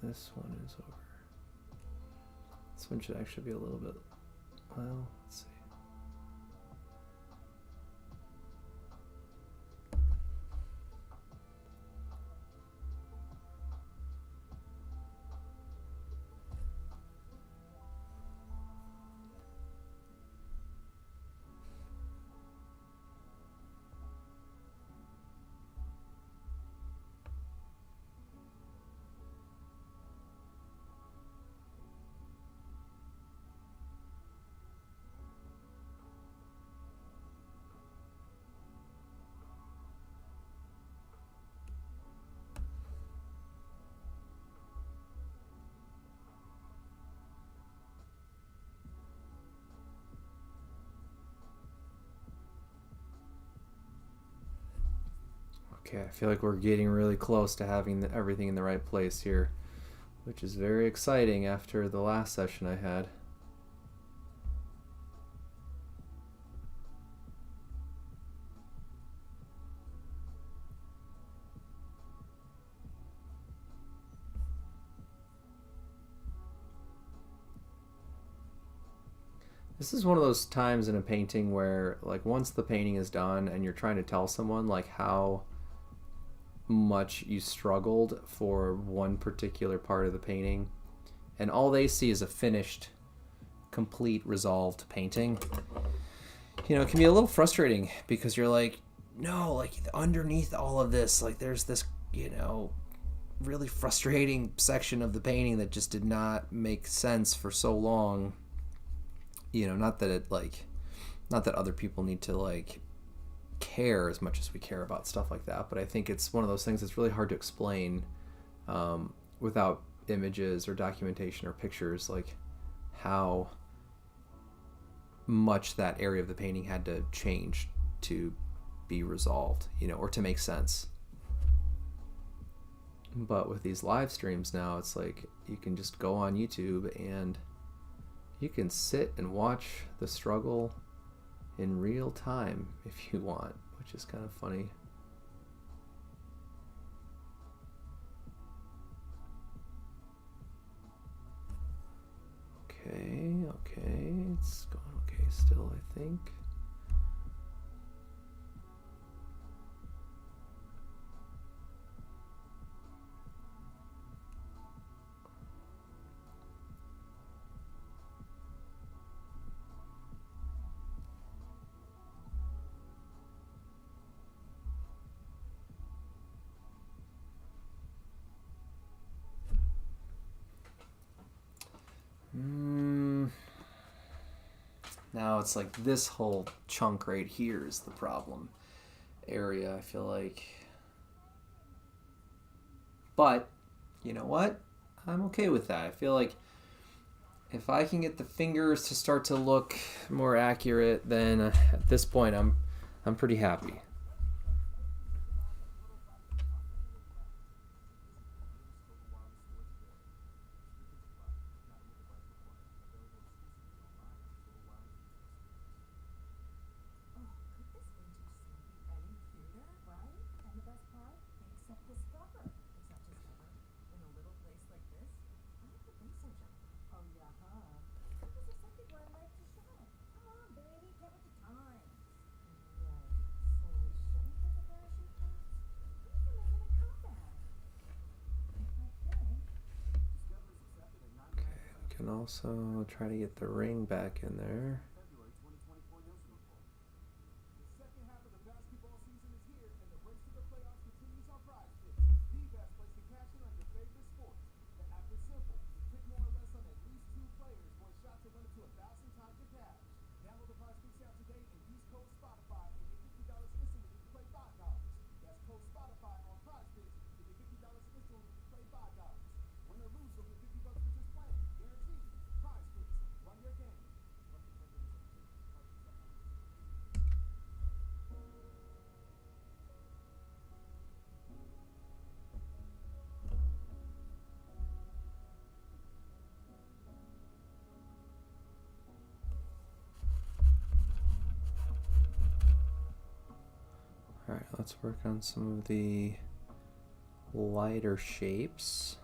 This one is over. This one should actually be a little bit, well, let's see. Okay, I feel like we're getting really close to having everything in the right place here, which is very exciting after the last session I had. This is one of those times in a painting where, like, once the painting is done and you're trying to tell someone, like, how much you struggled for one particular part of the painting, and all they see is a finished, complete, resolved painting, it can be a little frustrating because you're like, no, like, underneath all of this, like, there's this, really frustrating section of the painting that just did not make sense for so long. Not that other people need to, like, care as much as we care about stuff like that, but I think it's one of those things that's really hard to explain without images or documentation or pictures, like how much that area of the painting had to change to be resolved, or to make sense. But with these live streams now, it's like you can just go on YouTube and you can sit and watch the struggle in real time if you want, which is kind of funny. Okay, it's going okay still, I think. Now it's like this whole chunk right here is the problem area, I feel like. But, you know what? I'm okay with that. I feel like if I can get the fingers to start to look more accurate, then at this point I'm pretty happy. Oh, could this vintage scene be any cuter? Right? And the best part? Except Discover. Except Discover? In a little place like this? I don't think so, Jennifer. Oh, yeah, huh? Because there's some people I like to shine. Come on, baby, get with the times. Right. So we shouldn't get the parachute pants? What if you're making a comeback? Okay. Okay, we can also try to get the ring back in there. February 2024 Nielsen report. The second half of the basketball season is here, and the race to the playoffs continues on Prize Picks, the best place to cash in on your favorite sports. The app is simple. Pick more or less on at least 2 players for a shot to win up to 1,000 times your cash. Download the Prize Picks app today and use code Spotify and get $50 instantly when you play $5. That's code Spotify on Prize Picks to get $50 instantly when you play $5. Win or lose, you'll get $50 for just playing. Guaranteed. Prize Picks. Run your game. Alright, let's work on some of the lighter shapes.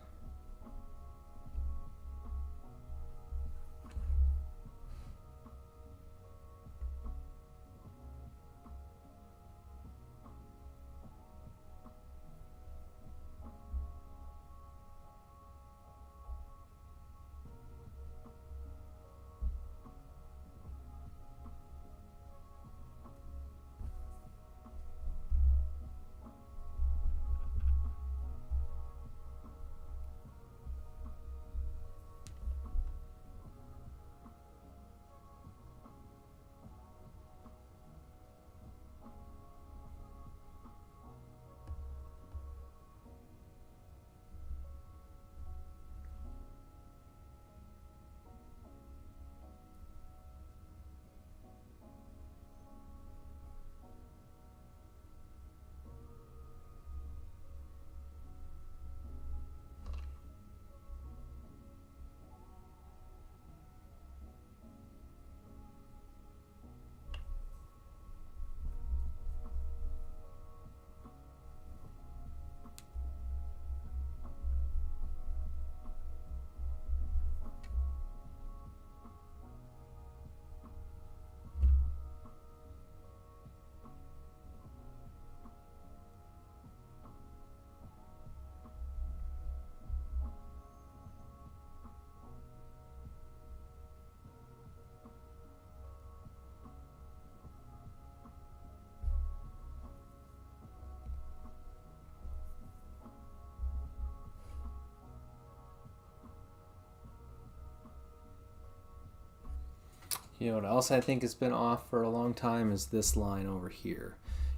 You know what else I think has been off for a long time is this line over here.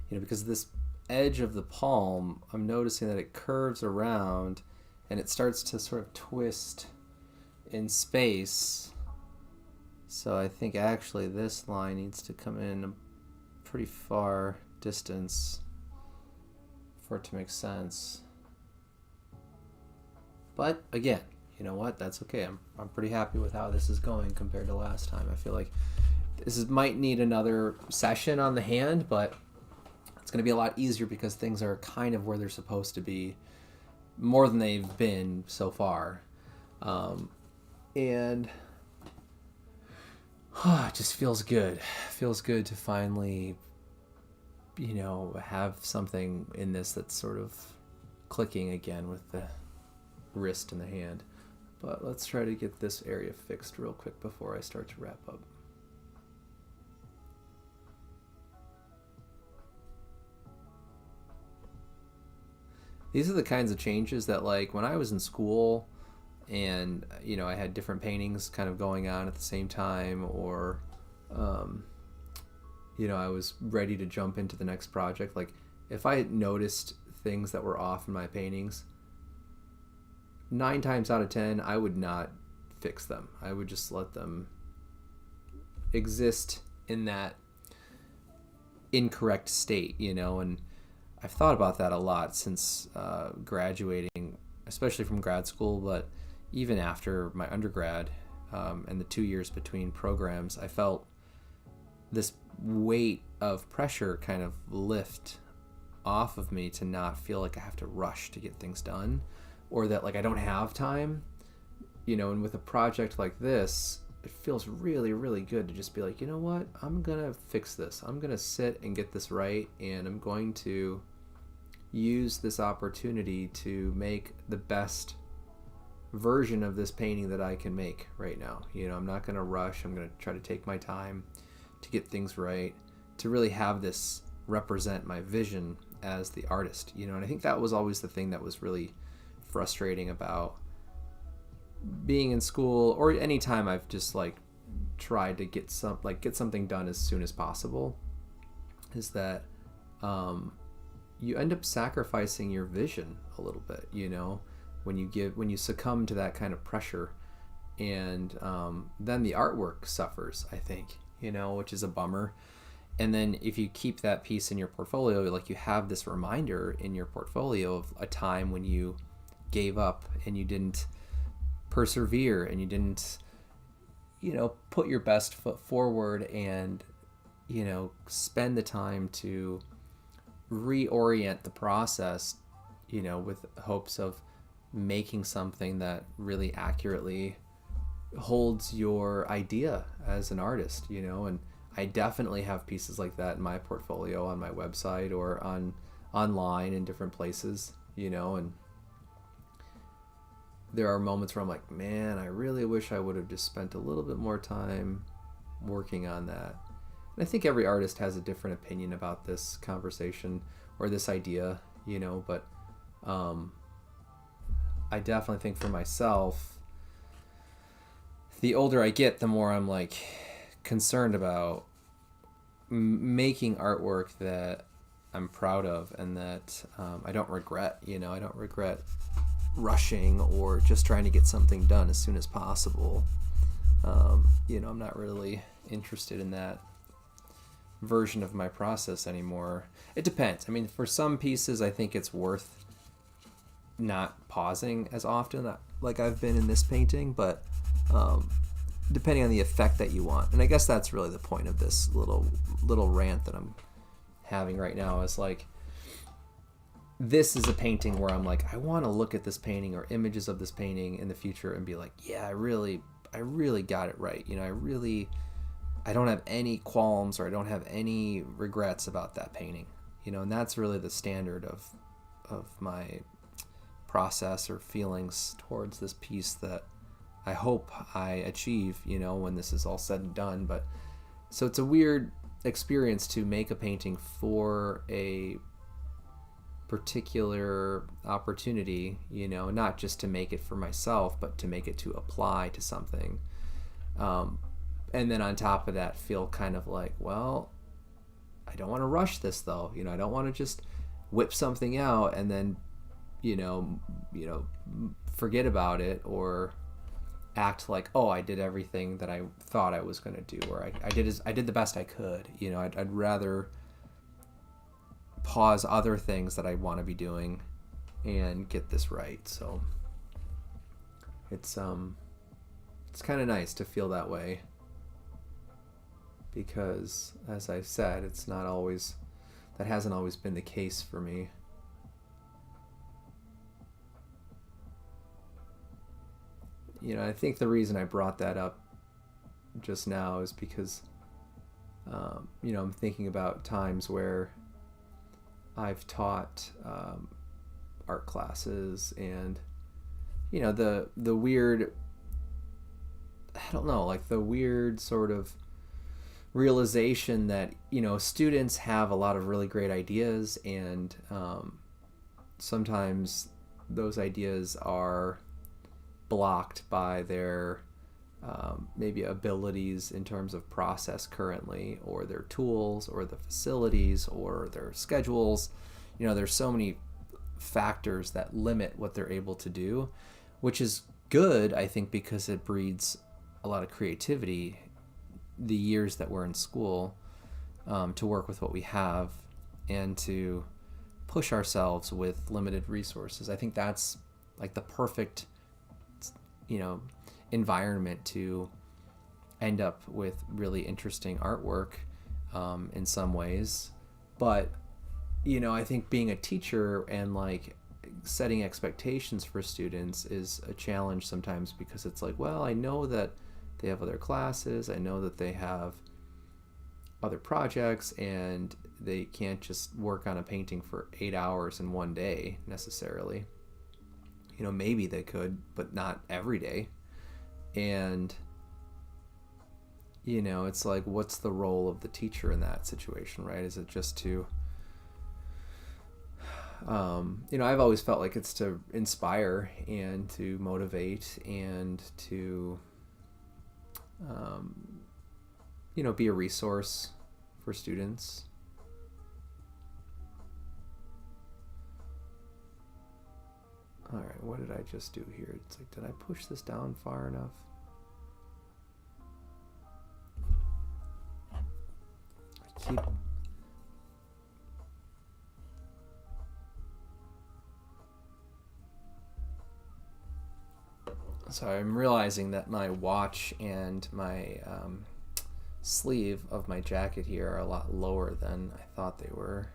You know, because this edge of the palm, I'm noticing that it curves around and it starts to sort of twist in space. So I think actually this line needs to come in a pretty far distance for it to make sense. But again, you know what? That's okay. I'm pretty happy with how this is going compared to last time. I feel like might need another session on the hand, but it's going to be a lot easier because things are kind of where they're supposed to be, more than they've been so far. And it just feels good. Feels good to finally, you know, have something in this that's sort of clicking again with the wrist and the hand. But let's try to get this area fixed real quick before I start to wrap up. These are the kinds of changes that, like, when I was in school and, you know, I had different paintings kind of going on at the same time, or I was ready to jump into the next project. Like if I noticed things that were off in my paintings, 9 times out of 10, I would not fix them. I would just let them exist in that incorrect state, and I've thought about that a lot since graduating, especially from grad school, but even after my undergrad and the 2 years between programs, I felt this weight of pressure kind of lift off of me to not feel like I have to rush to get things done, or that like I don't have time, and with a project like this, it feels really, really good to just be like, you know what, I'm gonna fix this. I'm gonna sit and get this right, and I'm going to use this opportunity to make the best version of this painting that I can make right now. I'm not gonna rush. I'm gonna try to take my time to get things right, to really have this represent my vision as the artist, and I think that was always the thing that was really frustrating about being in school, or any time I've just like tried to get something done as soon as possible, is that you end up sacrificing your vision a little bit, when you succumb to that kind of pressure, and then the artwork suffers, I think, which is a bummer. And then if you keep that piece in your portfolio, like you have this reminder in your portfolio of a time when you gave up and you didn't persevere and you didn't, put your best foot forward and, spend the time to reorient the process, with hopes of making something that really accurately holds your idea as an artist, and I definitely have pieces like that in my portfolio on my website or online in different places, and there are moments where I'm like, man, I really wish I would have just spent a little bit more time working on that. And I think every artist has a different opinion about this conversation or this idea, but I definitely think for myself, the older I get, the more I'm like concerned about making artwork that I'm proud of and that I don't regret. I don't regret rushing or just trying to get something done as soon as possible. I'm not really interested in that version of my process anymore. It depends. I mean, for some pieces, I think it's worth not pausing as often, like I've been in this painting, but depending on the effect that you want. And I guess that's really the point of this little rant that I'm having right now, is like, this is a painting where I'm like, I want to look at this painting or images of this painting in the future and be like, yeah, I really got it right. I don't have any qualms or I don't have any regrets about that painting, and that's really the standard of my process or feelings towards this piece that I hope I achieve, when this is all said and done. But so it's a weird experience to make a painting for a particular opportunity, not just to make it for myself, but to make it to apply to something. And then on top of that, feel kind of like, well, I don't want to rush this though. I don't want to just whip something out and then, forget about it or act like, oh, I did everything that I thought I was going to do, or I did the best I could. I'd rather pause other things that I want to be doing and get this right. So it's kind of nice to feel that way, because as I said, that hasn't always been the case for me. I think the reason I brought that up just now is because I'm thinking about times where I've taught art classes, and the weird, I don't know, like the weird sort of realization that students have a lot of really great ideas, and sometimes those ideas are blocked by their maybe abilities in terms of process currently, or their tools, or the facilities, or their schedules. There's so many factors that limit what they're able to do, which is good, I think, because it breeds a lot of creativity the years that we're in school, to work with what we have and to push ourselves with limited resources. I think that's like the perfect, environment to end up with really interesting artwork, in some ways. But, I think being a teacher and like setting expectations for students is a challenge sometimes, because it's like, well, I know that they have other classes, I know that they have other projects, and they can't just work on a painting for 8 hours in one day necessarily. Maybe they could, but not every day. And it's like, what's the role of the teacher in that situation, right? Is it just to I've always felt like it's to inspire and to motivate and to be a resource for students. All right, what did I just do here? It's like, did I push this down far enough? So I'm realizing that my watch and my sleeve of my jacket here are a lot lower than I thought they were.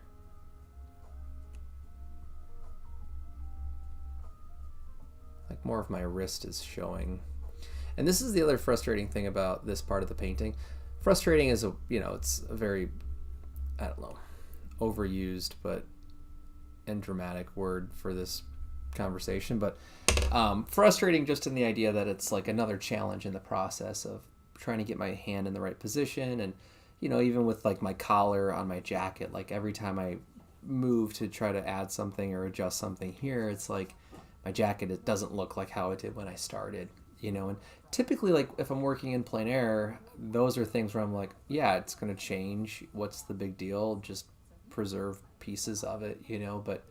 Like, more of my wrist is showing. And this is the other frustrating thing about this part of the painting. Frustrating is it's a very, I don't know, overused and dramatic word for this conversation, but frustrating just in the idea that it's like another challenge in the process of trying to get my hand in the right position. And even with like my collar on my jacket, like every time I move to try to add something or adjust something here, it's like my jacket, it doesn't look like how it did when I started, and typically, like, if I'm working in plein air, those are things where I'm like, yeah, it's going to change. What's the big deal? Just preserve pieces of it, but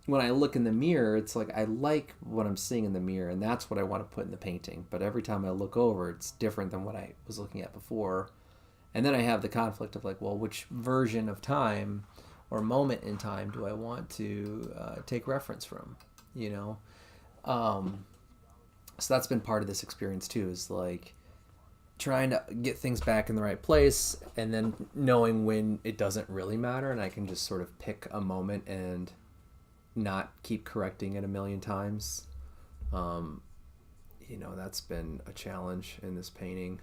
when I look in the mirror, it's like, I like what I'm seeing in the mirror, and that's what I want to put in the painting. But every time I look over, it's different than what I was looking at before. And then I have the conflict of like, well, which version of time or moment in time do I want to take reference from, So that's been part of this experience too, is like trying to get things back in the right place, and then knowing when it doesn't really matter, and I can just sort of pick a moment and not keep correcting it a million times. That's been a challenge in this painting,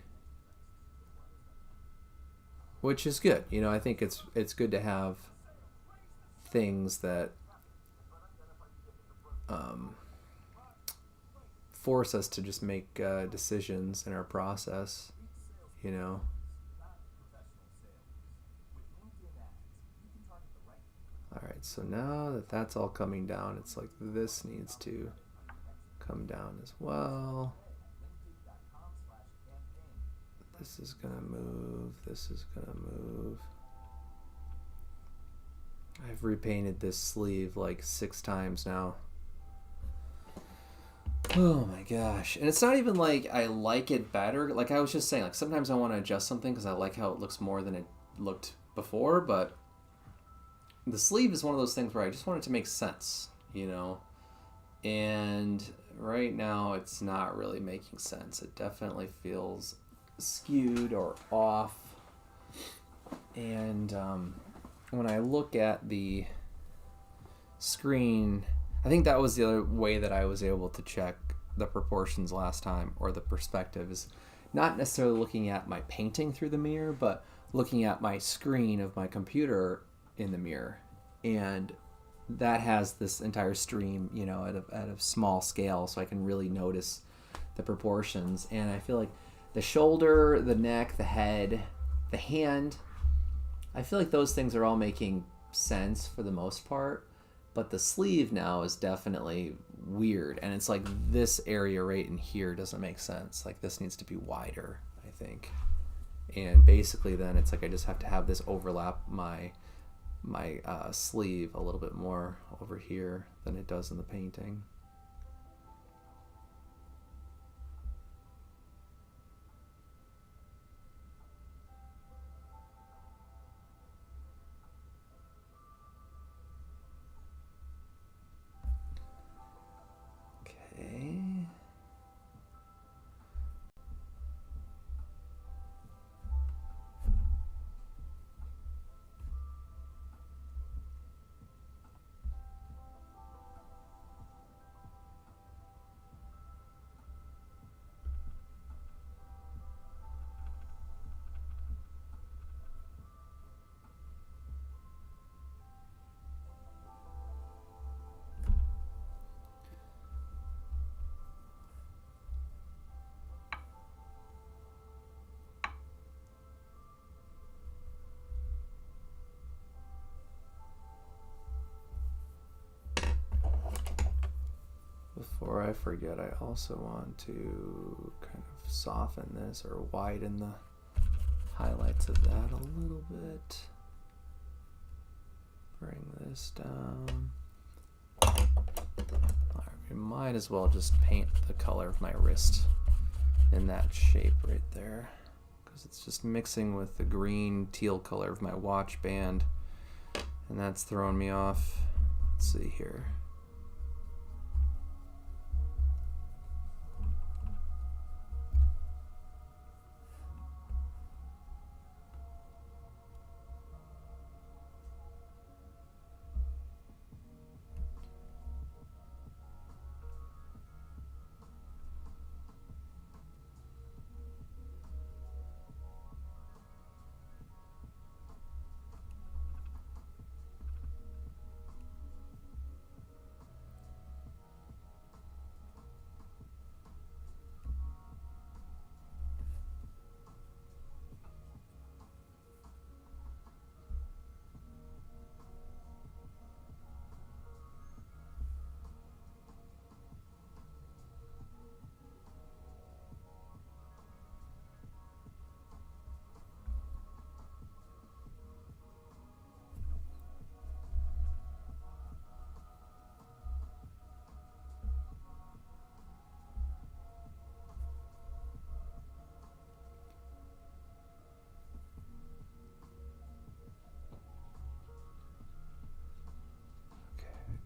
which is good. I think it's good to have things that force us to just make decisions in our process, All right, so now that that's all coming down, it's like this needs to come down as well. This is gonna move, this is gonna move. I've repainted this sleeve like 6 times now. Oh my gosh. And it's not even like I like it better. Like I was just saying, like sometimes I want to adjust something because I like how it looks more than it looked before, but the sleeve is one of those things where I just want it to make sense, and right now it's not really making sense. It definitely feels skewed or off. And when I look at the screen, I think that was the other way that I was able to check the proportions last time, or the perspective, is not necessarily looking at my painting through the mirror, but looking at my screen of my computer in the mirror. And that has this entire stream, at a small scale, so I can really notice the proportions. And I feel like the shoulder, the neck, the head, the hand, I feel like those things are all making sense for the most part. But the sleeve now is definitely weird, and it's like this area right in here doesn't make sense. Like this needs to be wider, I think. And basically then it's like I just have to have this overlap my sleeve a little bit more over here than it does in the painting. Okay. Before I forget, I also want to kind of soften this or widen the highlights of that a little bit. Bring this down. Alright, we might as well just paint the color of my wrist in that shape right there, because it's just mixing with the green teal color of my watch band, and that's throwing me off. Let's see here.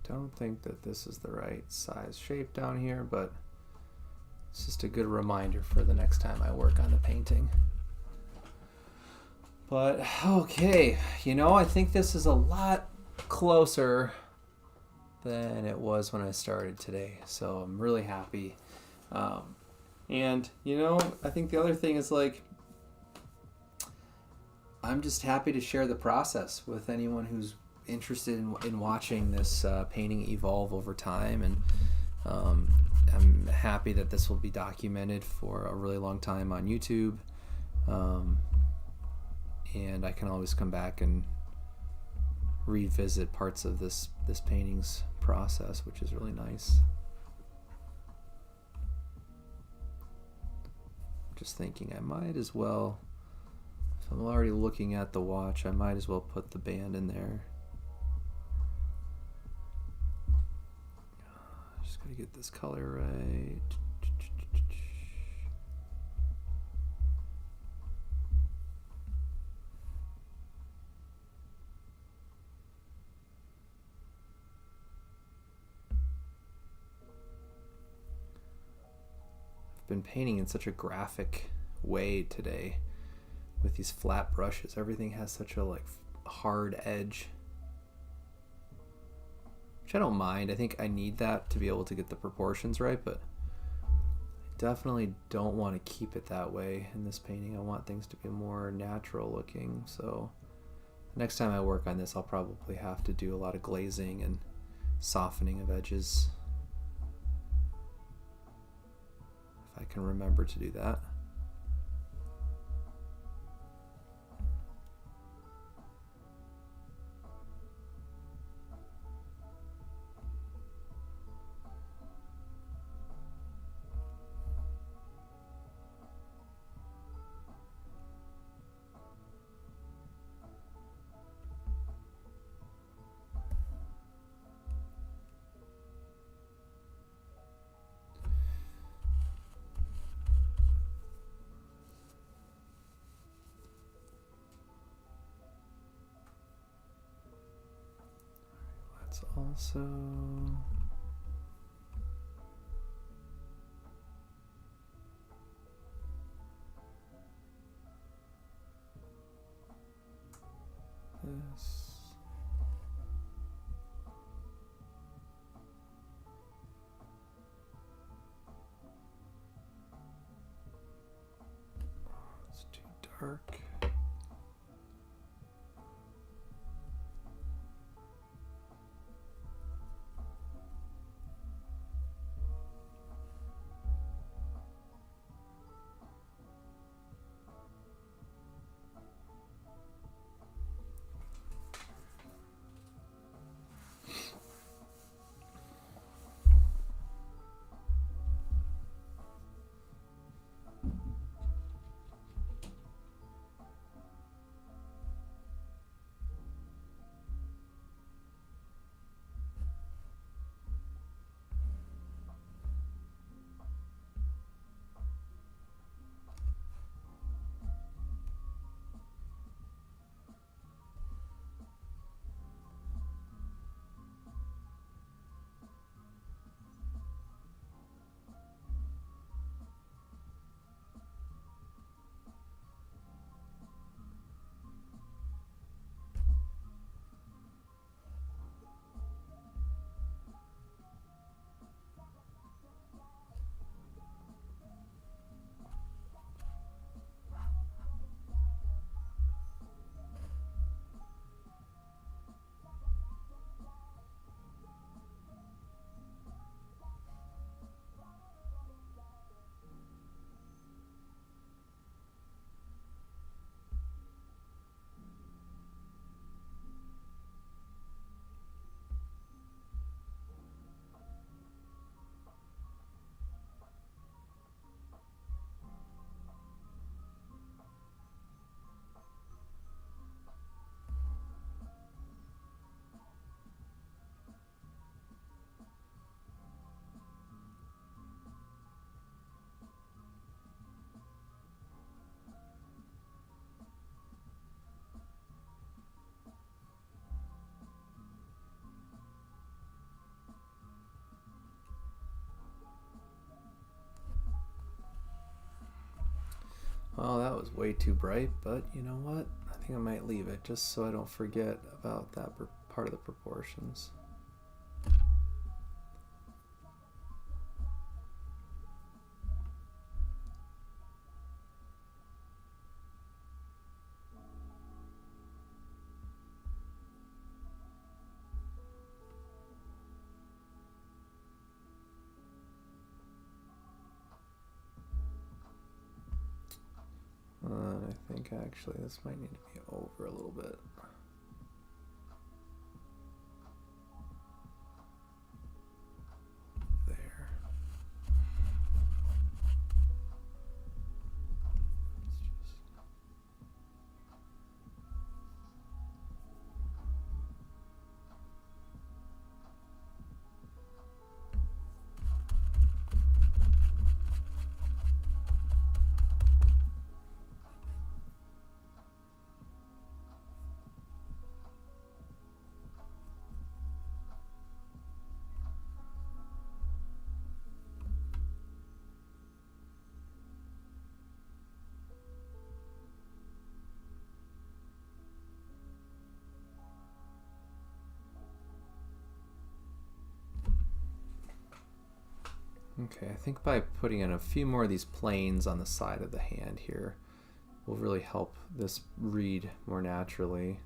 Don't think that this is the right size shape down here, but it's just a good reminder for the next time I work on the painting. But okay, you know, I think this is a lot closer than it was when I started today, so I'm really happy. And you know, I think the other thing is, like, I'm just happy to share the process with anyone who's interested in watching this painting evolve over time, and I'm happy that this will be documented for a really long time on YouTube, and I can always come back and revisit parts of this painting's process, which is really nice. Just thinking I might as well, if I'm already looking at the watch, I might as well put the band in there. Just gotta get this color right. I've been painting in such a graphic way today with these flat brushes. Everything has such a hard edge, which I don't mind. I think I need that to be able to get the proportions right, but I definitely don't want to keep it that way in this painting. I want things to be more natural looking. So next time I work on this, I'll probably have to do a lot of glazing and softening of edges, if I can remember to do that. Let's also this. It's too dark. Well, that was way too bright, but you know what? I think I might leave it just so I don't forget about that part of the proportions. I think actually this might need to be over a little bit. There. Let's just... Okay, I think by putting in a few more of these planes on the side of the hand here will really help this read more naturally.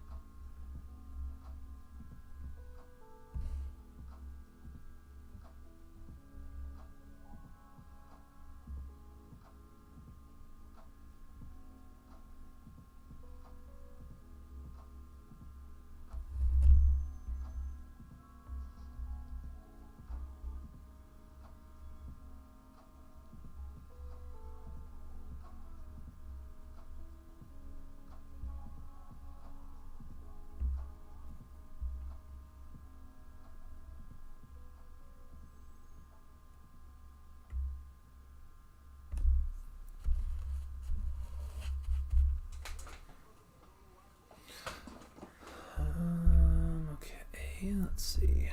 Let's see.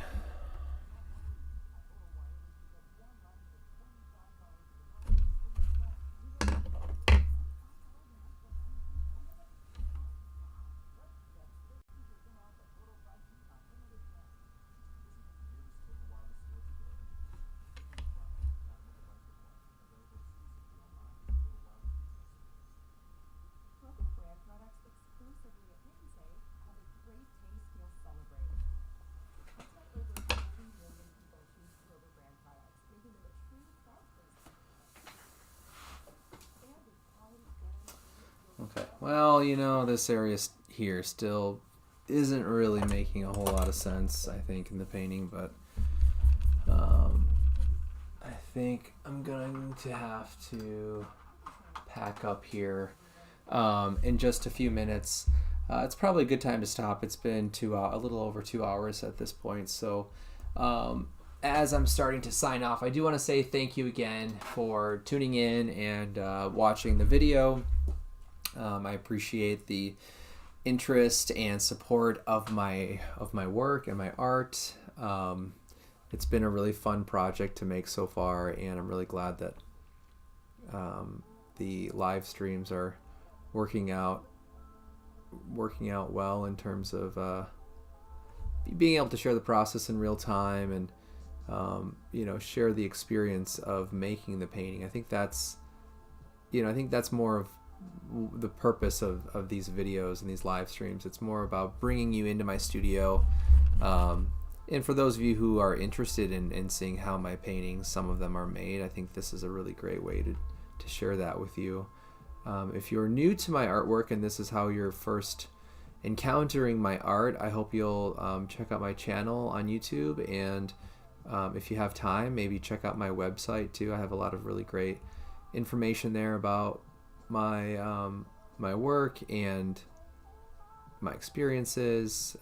Kroger brand products exclusively at Ninsay have a great taste you'll celebrate. That's why over 40 million people choose Kroger brand products, making them a true crowd-pleaser. And with quality guaranteed, Okay. Well, this area here still isn't really making a whole lot of sense, I think, in the painting, but I think I'm going to have to pack up here in just a few minutes. It's probably a good time to stop. It's been a little over 2 hours at this point. So as I'm starting to sign off, I do want to say thank you again for tuning in and watching the video. I appreciate the interest and support of my work and my art. It's been a really fun project to make so far, and I'm really glad that the live streams are working out well in terms of being able to share the process in real time and share the experience of making the painting. I think that's more of the purpose of these videos and these live streams. It's more about bringing you into my studio, and for those of you who are interested in seeing how my paintings, some of them, are made, I think this is a really great way to share that with you. If you're new to my artwork and this is how you're first encountering my art, I hope you'll check out my channel on YouTube, and if you have time, maybe check out my website too. I have a lot of really great information there about my work and my experiences.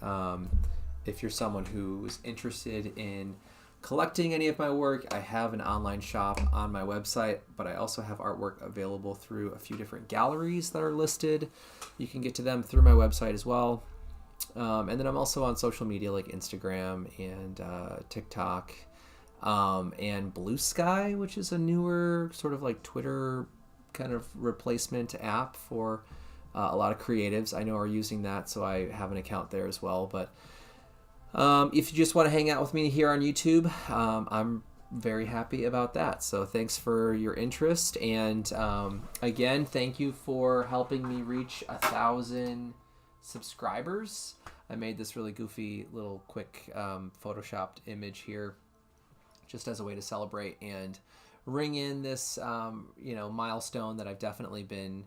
If you're someone who's interested in collecting any of my work, I have an online shop on my website, but I also have artwork available through a few different galleries that are listed. You can get to them through my website as well. And then I'm also on social media like Instagram and TikTok and Blue Sky, which is a newer sort of like Twitter kind of replacement app for a lot of creatives I know are using that, so I have an account there as well. But if you just want to hang out with me here on YouTube, I'm very happy about that. So thanks for your interest, and again, thank you for helping me reach 1,000 subscribers. I made this really goofy little quick photoshopped image here just as a way to celebrate and ring in this milestone that I've definitely been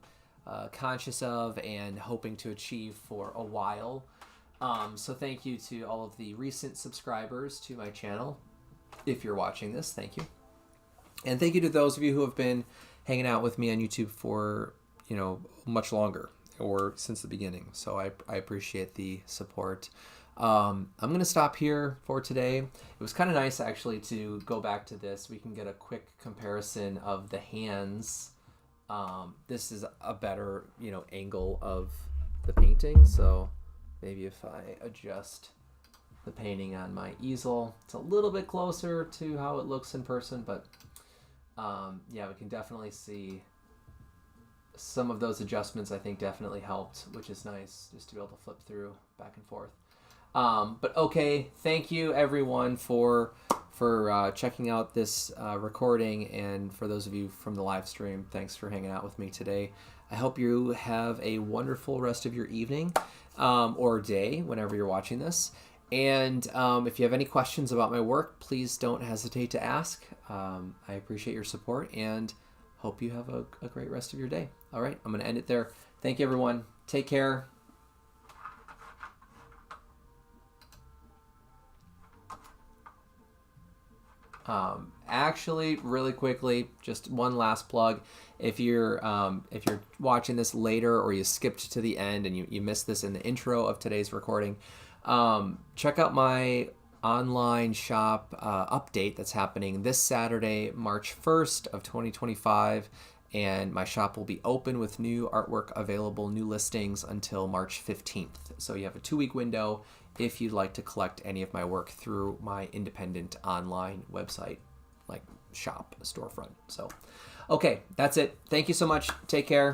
conscious of and hoping to achieve for a while. So thank you to all of the recent subscribers to my channel. If you're watching this, thank you. And thank you to those of you who have been hanging out with me on YouTube for, much longer or since the beginning. So I appreciate the support. I'm going to stop here for today. It was kind of nice actually to go back to this. We can get a quick comparison of the hands. This is a better, angle of the painting. So maybe if I adjust the painting on my easel, it's a little bit closer to how it looks in person, but yeah, we can definitely see some of those adjustments. I think definitely helped, which is nice just to be able to flip through back and forth. But okay, thank you everyone for checking out this recording, and for those of you from the live stream, thanks for hanging out with me today. I hope you have a wonderful rest of your evening or day whenever you're watching this. And if you have any questions about my work, please don't hesitate to ask. I appreciate your support and hope you have a great rest of your day. All right, I'm going to end it there. Thank you, everyone. Take care. Actually, really quickly, just one last plug. If you're watching this later or you skipped to the end and you missed this in the intro of today's recording, check out my online shop update that's happening this Saturday, March 1st of 2025. and my shop will be open with new artwork available, new listings until March 15th. So you have a 2-week window if you'd like to collect any of my work through my independent online website, like shop, storefront. So, okay, that's it. Thank you so much. Take care.